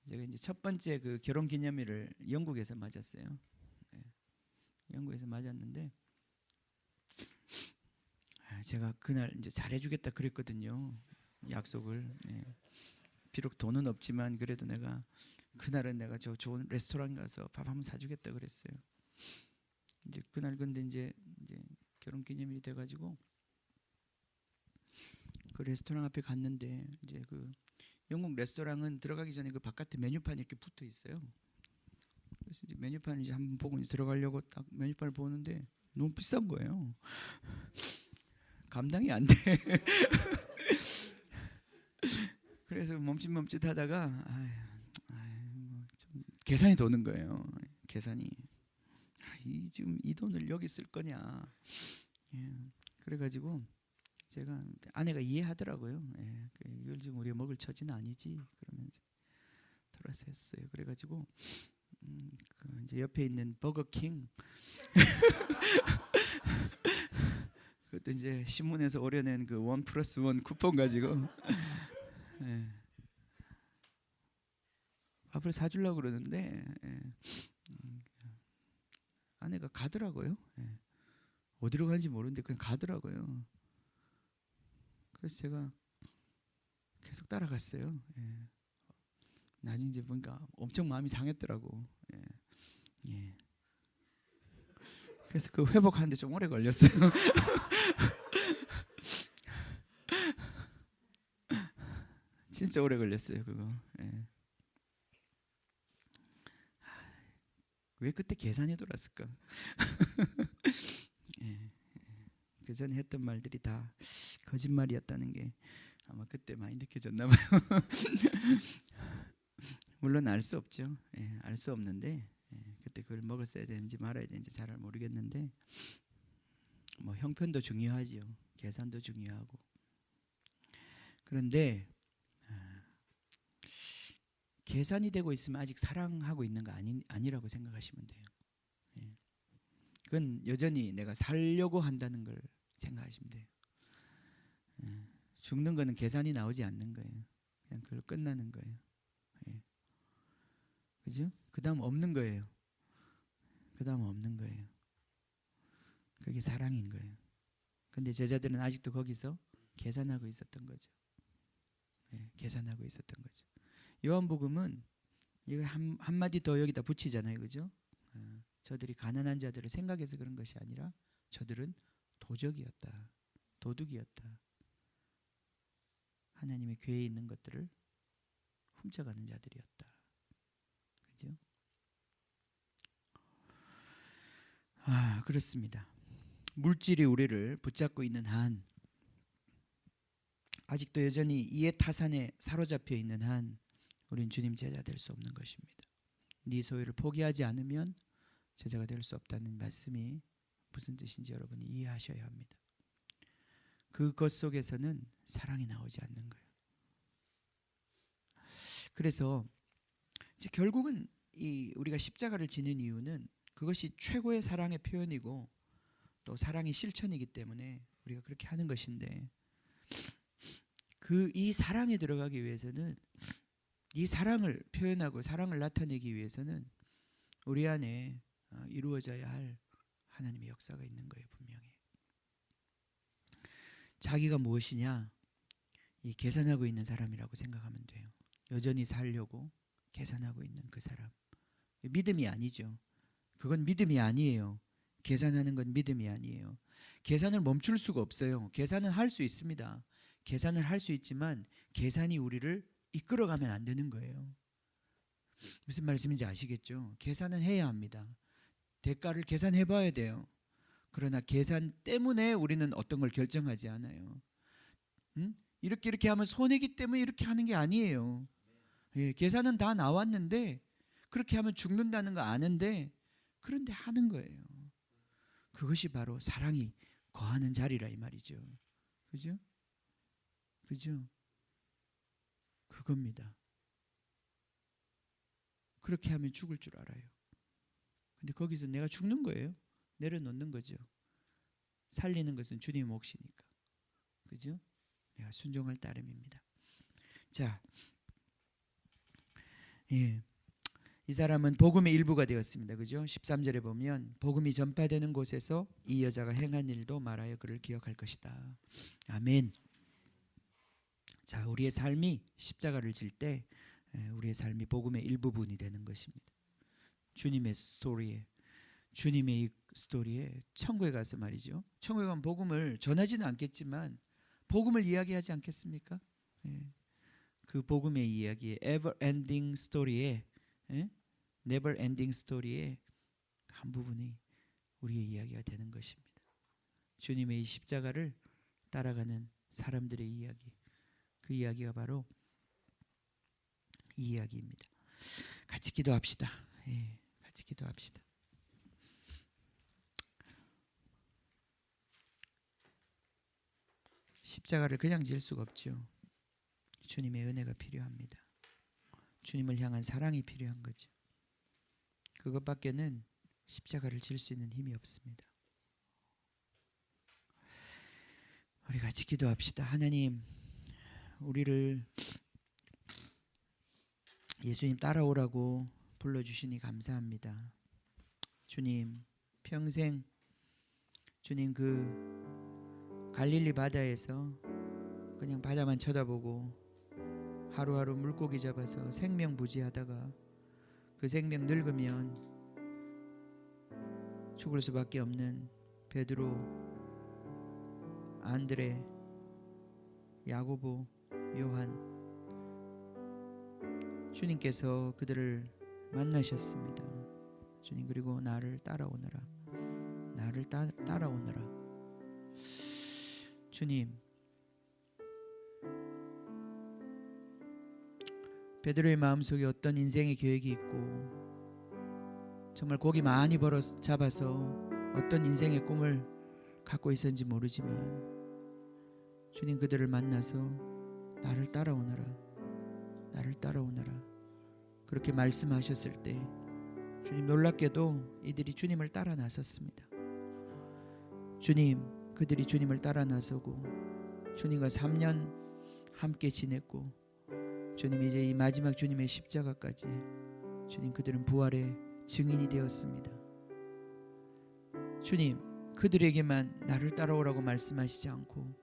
제가 이제 첫 번째 그 결혼 기념일을 영국에서 맞았어요. 영국에서 맞았는데 제가 그날 이제 잘해주겠다 그랬거든요. 약속을. 비록 돈은 없지만 그래도 내가 그날은 내가 저 좋은 레스토랑 가서 밥 한번 사주겠다 그랬어요. 이제 그날 근데 이제 결혼 기념일이 돼가지고 그 레스토랑 앞에 갔는데 이제 그 영국 레스토랑은 들어가기 전에 그 바깥에 메뉴판이 이렇게 붙어 있어요. 그래서 이제 메뉴판을 이제 한번 보고 이제 들어가려고 딱 메뉴판을 보는데 너무 비싼 거예요. 감당이 안 돼. 그래서 멈칫멈칫하다가 뭐 좀 계산이 도는 거예요. 계산이 지금 이 돈을 여기 쓸 거냐. 그래가지고 제가 아내가 이해하더라고요. 이걸 지금 우리가 먹을 처지는 아니지. 그러면서 돌아서 했어요. 그래가지고 그 이제 옆에 있는 버거킹 그것도 이제 신문에서 오려낸 그 1+1 쿠폰 가지고 밥을 사주려고 그러는데 아내가 가더라고요. 어디로 가는지 모르는데 그냥 가더라고요. 그래서 제가 계속 따라갔어요. 나중에 이제 보니까 엄청 마음이 상했더라고. 그래서 그 회복하는데 좀 오래 걸렸어요. 진짜 오래 걸렸어요 그거. 왜 그때 계산이 돌았을까? 그 전에 했던 말들이 다 거짓말이었다는 게 아마 그때 많이 느껴졌나 봐요. 물론 알 수 없죠. 알 수 없는데 그때 그걸 먹었어야 되는지 말아야 되는지 잘 모르겠는데 뭐 형편도 중요하지요. 계산도 중요하고. 그런데 계산이 되고 있으면 아직 사랑하고 있는 거 아니라고 생각하시면 돼요. 그건 여전히 내가 살려고 한다는 걸 생각하시면 돼요. 죽는 거는 계산이 나오지 않는 거예요. 그냥 그걸 끝나는 거예요. 그죠? 그 다음 없는 거예요. 그 다음 없는 거예요. 그게 사랑인 거예요. 근데 제자들은 아직도 거기서 계산하고 있었던 거죠. 계산하고 있었던 거죠. 요한복음은 이거 한마디 더 여기다 붙이잖아요. 그죠? 저들이 가난한 자들을 생각해서 그런 것이 아니라 저들은 도적이었다. 도둑이었다. 하나님의 궤에 있는 것들을 훔쳐가는 자들이었다. 그죠? 그렇습니다. 물질이 우리를 붙잡고 있는 한, 아직도 여전히 이해 타산에 사로잡혀 있는 한, 우린 주님 제자 될 수 없는 것입니다. 네 소유를 포기하지 않으면 제자가 될 수 없다는 말씀이 무슨 뜻인지 여러분이 이해하셔야 합니다. 그것 속에서는 사랑이 나오지 않는 거예요. 그래서 이제 결국은 우리가 십자가를 지는 이유는 그것이 최고의 사랑의 표현이고 또 사랑의 실천이기 때문에 우리가 그렇게 하는 것인데, 이 사랑에 들어가기 위해서는, 이 사랑을 표현하고 사랑을 나타내기 위해서는 우리 안에 이루어져야 할 하나님의 역사가 있는 거예요. 분명히 자기가 무엇이냐, 이 계산하고 있는 사람이라고 생각하면 돼요. 여전히 살려고 계산하고 있는 그 사람, 믿음이 아니죠. 그건 믿음이 아니에요. 계산하는 건 믿음이 아니에요. 계산을 멈출 수가 없어요. 계산은 할 수 있습니다. 계산을 할 수 있지만 계산이 우리를 이끌어가면 안 되는 거예요. 무슨 말씀인지 아시겠죠? 계산은 해야 합니다. 대가를 계산해 봐야 돼요. 그러나 계산 때문에 우리는 어떤 걸 결정하지 않아요. 이렇게 하면 손해기 때문에 이렇게 하는 게 아니에요. 예, 계산은 다 나왔는데 그렇게 하면 죽는다는 거 아는데 그런데 하는 거예요. 그것이 바로 사랑이 거하는 자리라 이 말이죠. 그죠? 그죠? 그겁니다. 그렇게 하면 죽을 줄 알아요. 근데 거기서 내가 죽는 거예요. 내려놓는 거죠. 살리는 것은 주님의 몫이니까. 그죠? 내가 순종할 따름입니다. 자, 예, 이 사람은 복음의 일부가 되었습니다. 그죠? 13절에 보면 복음이 전파되는 곳에서 이 여자가 행한 일도 말하여 그를 기억할 것이다. 아멘. 자, 우리의 삶이 십자가를 질 때 우리의 삶이 복음의 일부분이 되는 것입니다. 주님의 스토리에, 주님의 이 스토리에 천국에 가서 말이죠. 천국에 가면 복음을 전하지는 않겠지만 복음을 이야기하지 않겠습니까? 예. 그 복음의 이야기에 ever ending 스토리에, never ending 스토리의 한 부분이 우리의 이야기가 되는 것입니다. 주님의 이 십자가를 따라가는 사람들의 이야기, 그 이야기가 바로 이 이야기입니다. 같이 기도합시다. 예, 같이 기도합시다. 십자가를 그냥 질 수가 없죠. 주님의 은혜가 필요합니다. 주님을 향한 사랑이 필요한 거죠. 그것밖에는 십자가를 질 수 있는 힘이 없습니다. 우리 같이 기도합시다. 하나님, 우리를 예수님 따라오라고 불러주시니 감사합니다. 주님, 평생 주님 그 갈릴리 바다에서 그냥 바다만 쳐다보고 하루하루 물고기 잡아서 생명부지하다가 그 생명 늙으면 죽을 수밖에 없는 베드로, 안드레, 야고보, 요한, 주님께서 그들을 만나셨습니다. 주님, 그리고 나를 따라오너라, 나를 따라오너라. 주님, 베드로의 마음속에 어떤 인생의 계획이 있고 정말 고기 많이 잡아서 어떤 인생의 꿈을 갖고 있었는지 모르지만 주님, 그들을 만나서 나를 따라오너라, 나를 따라오너라 그렇게 말씀하셨을 때 주님, 놀랍게도 이들이 주님을 따라 나섰습니다. 주님, 그들이 주님을 따라 나서고 주님과 3년 함께 지냈고 주님, 이제 이 마지막 주님의 십자가까지 주님, 그들은 부활의 증인이 되었습니다. 주님, 그들에게만 나를 따라오라고 말씀하시지 않고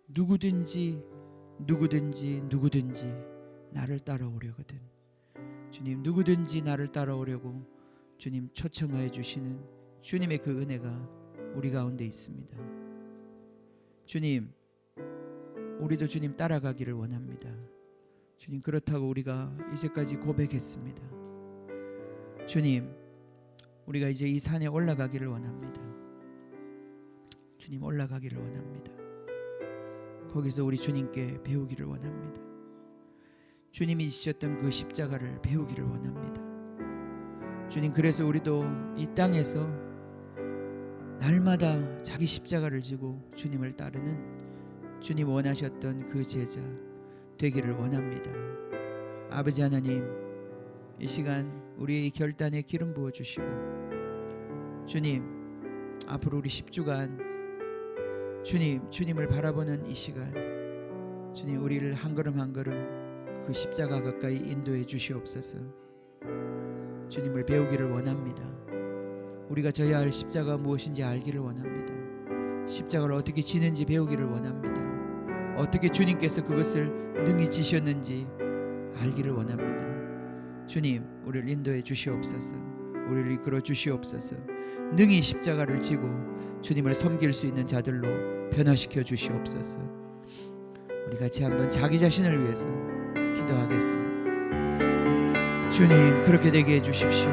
누구든지 나를 따라오려거든. 주님, 누구든지 나를 따라오려고 주님 초청하여 주시는 주님의 그 은혜가 우리 가운데 있습니다. 주님, 우리도 주님 따라가기를 원합니다. 주님, 그렇다고 우리가 이제까지 고백했습니다. 주님, 우리가 이제 이 산에 올라가기를 원합니다. 주님, 올라가기를 원합니다. 거기서 우리 주님께 배우기를 원합니다. 주님이 지셨던 그 십자가를 배우기를 원합니다. 주님, 그래서 우리도 이 땅에서 날마다 자기 십자가를 지고 주님을 따르는 주님 원하셨던 그 제자 되기를 원합니다. 아버지 하나님, 이 시간 우리의 결단에 기름 부어 주시고 주님, 앞으로 우리 10주간 주님을 바라보는 이 시간 주님, 우리를 한 걸음 한 걸음 그 십자가 가까이 인도해 주시옵소서. 주님을 배우기를 원합니다. 우리가 져야 할 십자가가 무엇인지 알기를 원합니다. 십자가를 어떻게 지는지 배우기를 원합니다. 어떻게 주님께서 그것을 능히 지셨는지 알기를 원합니다. 주님, 우리를 인도해 주시옵소서. 우리를 이끌어 주시옵소서. 능히 십자가를 지고 주님을 섬길 수 있는 자들로 변화시켜 주시옵소서. 우리 같이 한번 자기 자신을 위해서 기도하겠습니다. 주님, 그렇게 되게 해 주십시오.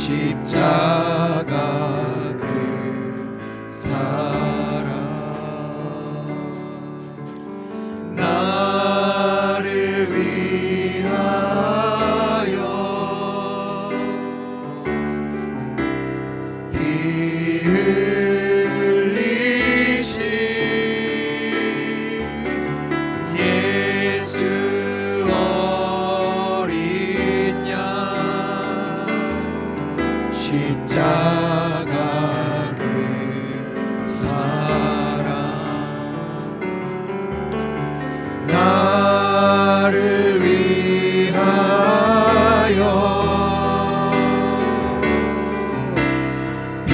십자가 그 사랑 나를 위하여 피 흘리신 예수 어린 양 십자가 그 사랑 나를 위하여 피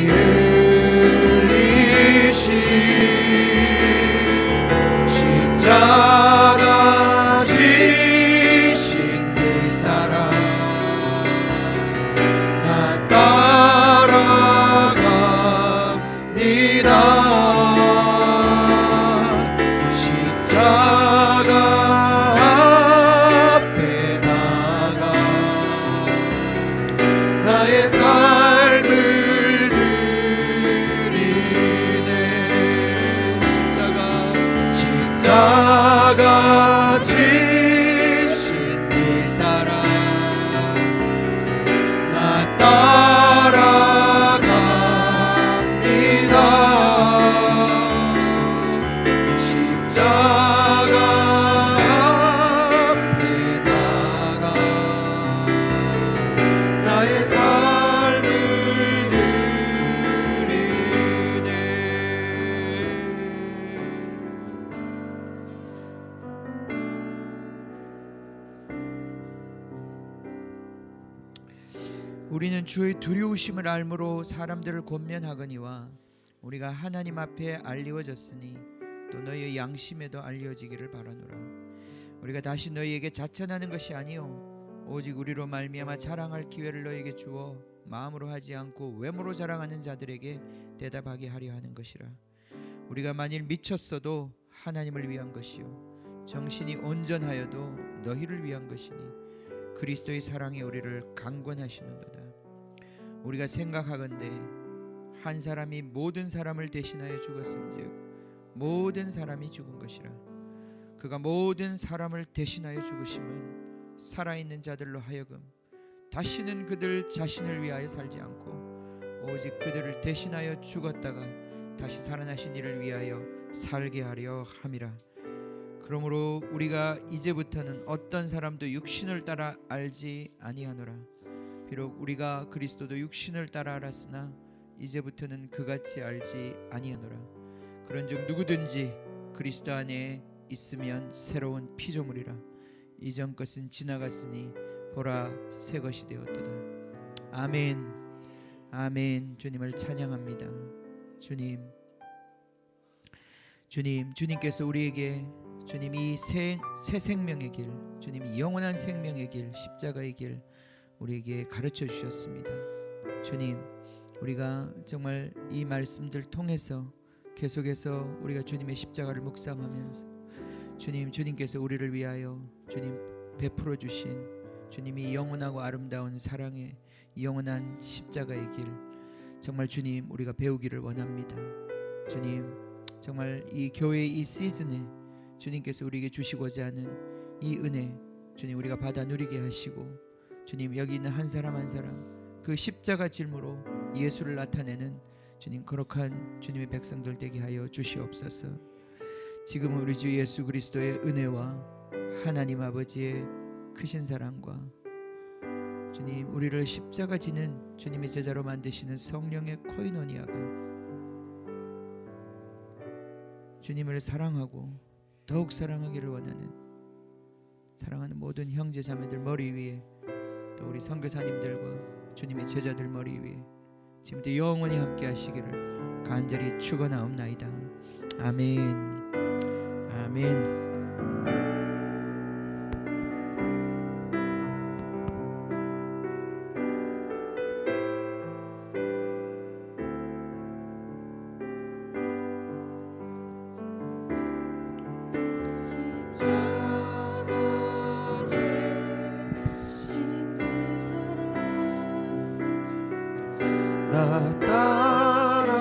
흘리신 십자가 지신 그 사랑 나 따라갑니다. 십자가 앞에 나가 나의 삶을 드리네. 십자가 지신 그 사랑 나 따라갑니다. 십자가 앞에 나가 나의 삶을 드리네. 우리는 주의 두려우심을 알므로 사람들을 권면하거니와 우리가 하나님 앞에 알리워졌으니 또 너희의 양심에도 알려지기를 바라노라. 우리가 다시 너희에게 자천하는 것이 아니요 오직 우리로 말미암아 자랑할 기회를 너희에게 주어 마음으로 하지 않고 외모로 자랑하는 자들에게 대답하게 하려 하는 것이라. 우리가 만일 미쳤어도 하나님을 위한 것이요 정신이 온전하여도 너희를 위한 것이니 그리스도의 사랑이 우리를 강권하시는도다. 우리가 생각하건대 한 사람이 모든 사람을 대신하여 죽었은즉 모든 사람이 죽은 것이라. 그가 모든 사람을 대신하여 죽으심은 살아있는 자들로 하여금 다시는 그들 자신을 위하여 살지 않고 오직 그들을 대신하여 죽었다가 다시 살아나신 이를 위하여 살게 하려 함이라. 그러므로 우리가 이제부터는 어떤 사람도 육신을 따라 알지 아니하노라. 비록 우리가 그리스도도 육신을 따라 알았으나 이제부터는 그같이 알지 아니하노라. 그런즉 누구든지 그리스도 안에 있으면 새로운 피조물이라. 이전 것은 지나갔으니 보라 새 것이 되었도다. 아멘. 아멘. 주님을 찬양합니다. 주님께서 우리에게 주님 이 새 생명의 길, 주님 이 영원한 생명의 길, 십자가의 길 우리에게 가르쳐 주셨습니다. 주님, 우리가 정말 이 말씀들 통해서 계속해서 우리가 주님의 십자가를 묵상하면서 주님께서 우리를 위하여 주님 베풀어 주신 주님이 영원하고 아름다운 사랑의 영원한 십자가의 길, 정말 주님 우리가 배우기를 원합니다. 주님, 정말 이 교회의 이 시즌에 주님께서 우리에게 주시고자 하는 이 은혜 주님 우리가 받아 누리게 하시고, 주님 여기 있는 한 사람 한 사람 그 십자가 질무로 예수를 나타내는 주님 거룩한 주님의 백성들 되게 하여 주시옵소서. 지금은 우리 주 예수 그리스도의 은혜와 하나님 아버지의 크신 사랑과 주님 우리를 십자가 지는 주님의 제자로 만드시는 성령의 코이노니아가 주님을 사랑하고 더욱 사랑하기를 원하는 사랑하는 모든 형제 자매들 머리 위에, 또 우리 선교사님들과 주님의 제자들 머리 위에 지금부터 영원히 함께 하시기를 간절히 축원하옵나이다. 아멘. 아멘. 따라갑니다.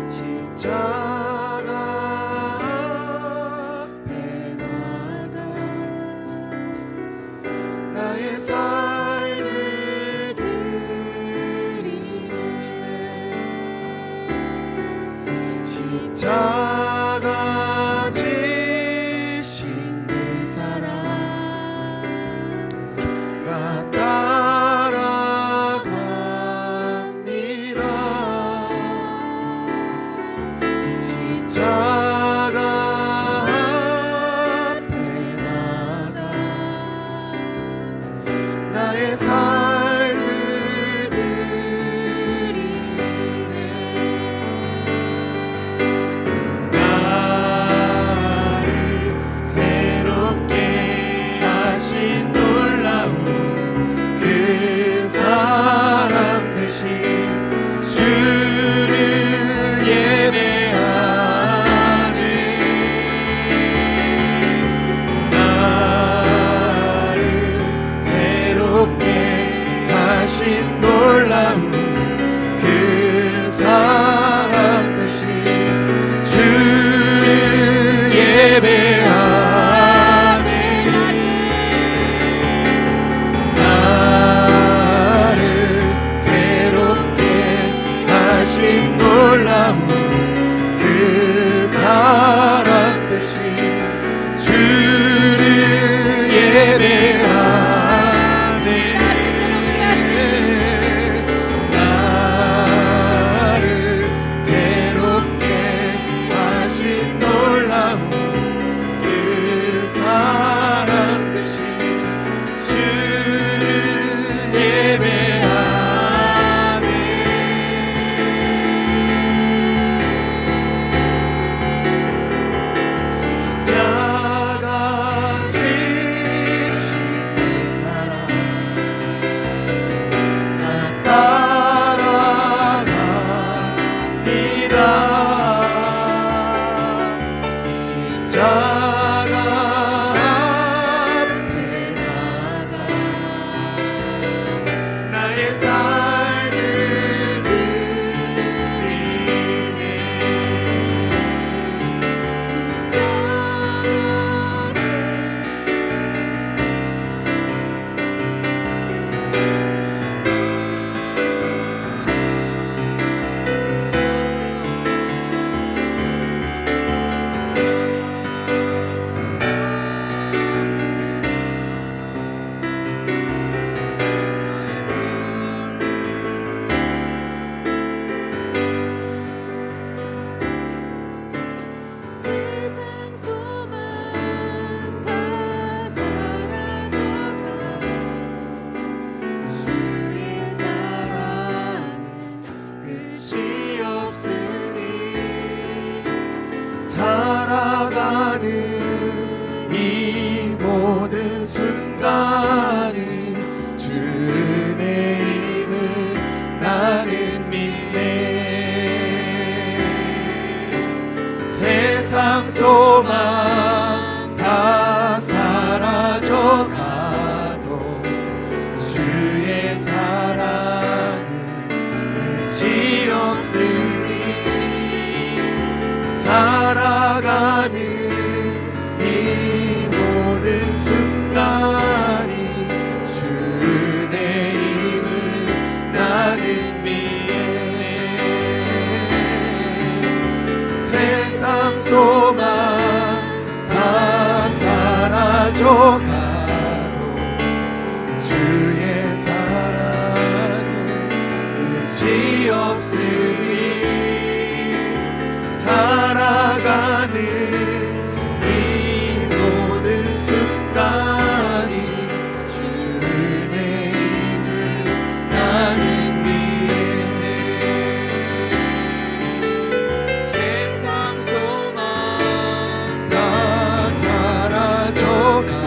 십자가 앞에 나가 나의 삶을 드리네. 십자가 지신 그 사랑 나 따라갑니다. 십자가 앞에 나가 나의 삶을 드리네. 나를 새롭게 하신 놀라운 그 사랑 대신 주를 예배하네. 나를 새롭게 하신 놀라운 그 사랑 대신 주를 예배하네. 나를 새롭게 하신 놀라운 그 사랑 대신 주를 예배하네. 나를 새롭게 하신 놀라운 그 사랑 대신 주를 예배하네. 십자가 지신 그 사랑 나 따라갑니다. 십자가 앞에 나가 나의 삶을 드리네. 세상 소망 다 사라져가 주의 사랑은 끝이 없으니 살아가는 이 모든 순간이 주 은혜임을 나는 믿네. 세상 소망 다 사라져가도 주의 사랑은 끝이 없으니 살아가는 이 모든 순간이 주 은혜임을 나는 믿네. 세상 소망 다 사라져가도 주의 사랑은 끝이 없으니 살아가는 이 모든 순간이 주 은혜임을 나는 믿네. 세상 소망 다 사라져가도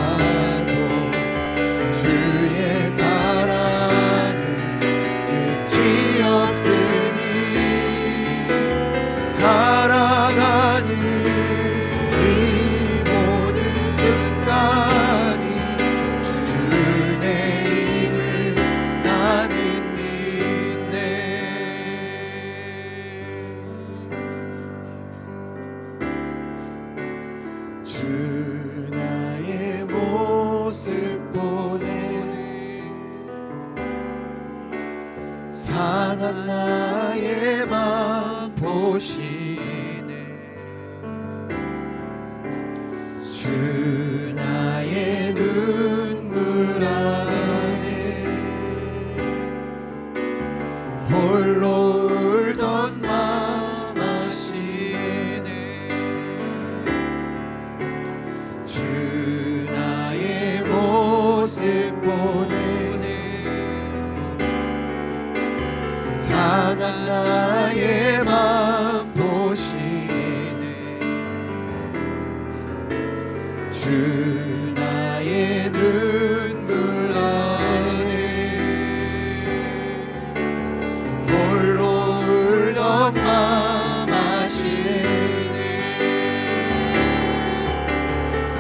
주 나의 눈물 아래 홀로 울던 맘 아시네.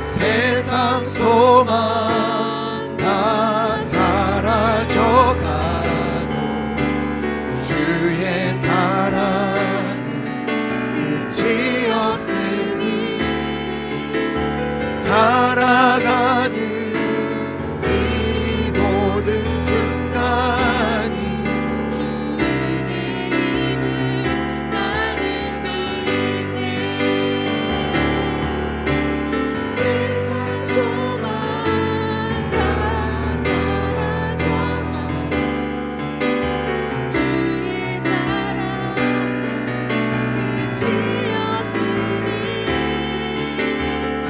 세상 소망 다 사라져가도 주의 사랑은 끝이 없으니 살아가는 이 모든 순간이 주의 힘을 나는 믿네. 세상 소망 다 사라져가 주의 사랑 끝이 없으니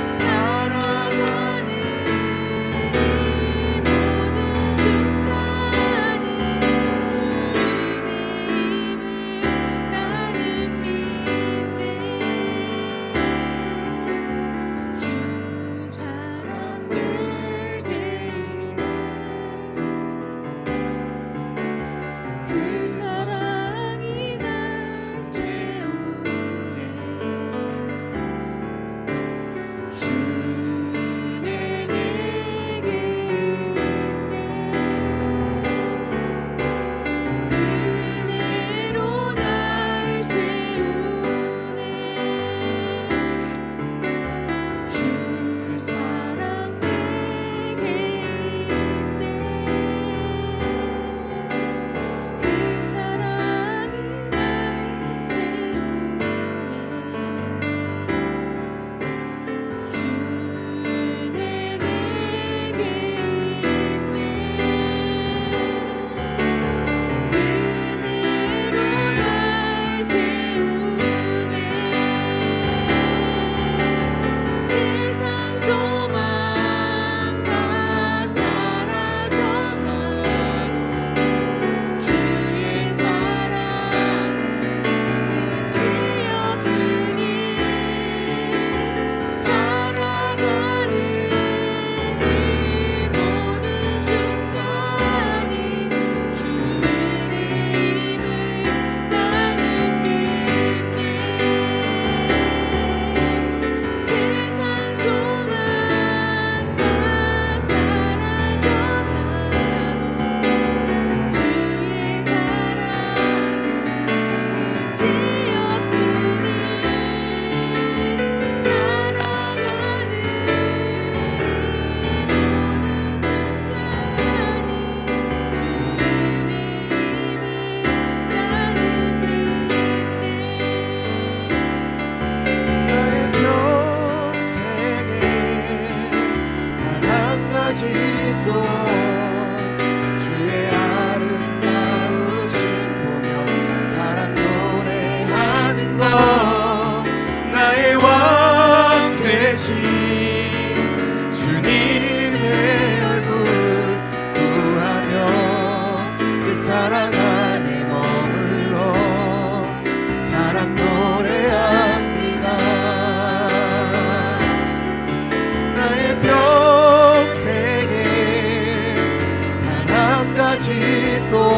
살아가는 이 모든 순간이 주의 힘을 나는 믿네. 주 사랑 내게 있네. 그 사랑이 날 세우네. 주인의 내게 있네. 그 은혜로 날 세우네. 주 사랑 내게 있네. 그 사랑이 날 채우네. 주의 내게 있네. 그 은혜로 날 세우네. 세상 소망 다 사라져가고 주의 사랑은 끝이 없으니 살아가는 이 모든 순간이 주의 힘을 나는 믿네. 세상 소망 다 사라져가도 주의 사랑은 끝이 없으니 살아가는 이 소원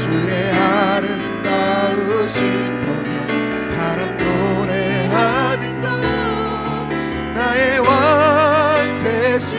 주의 아름다우신 보며 사랑 노래하는 것 나의 왕 되신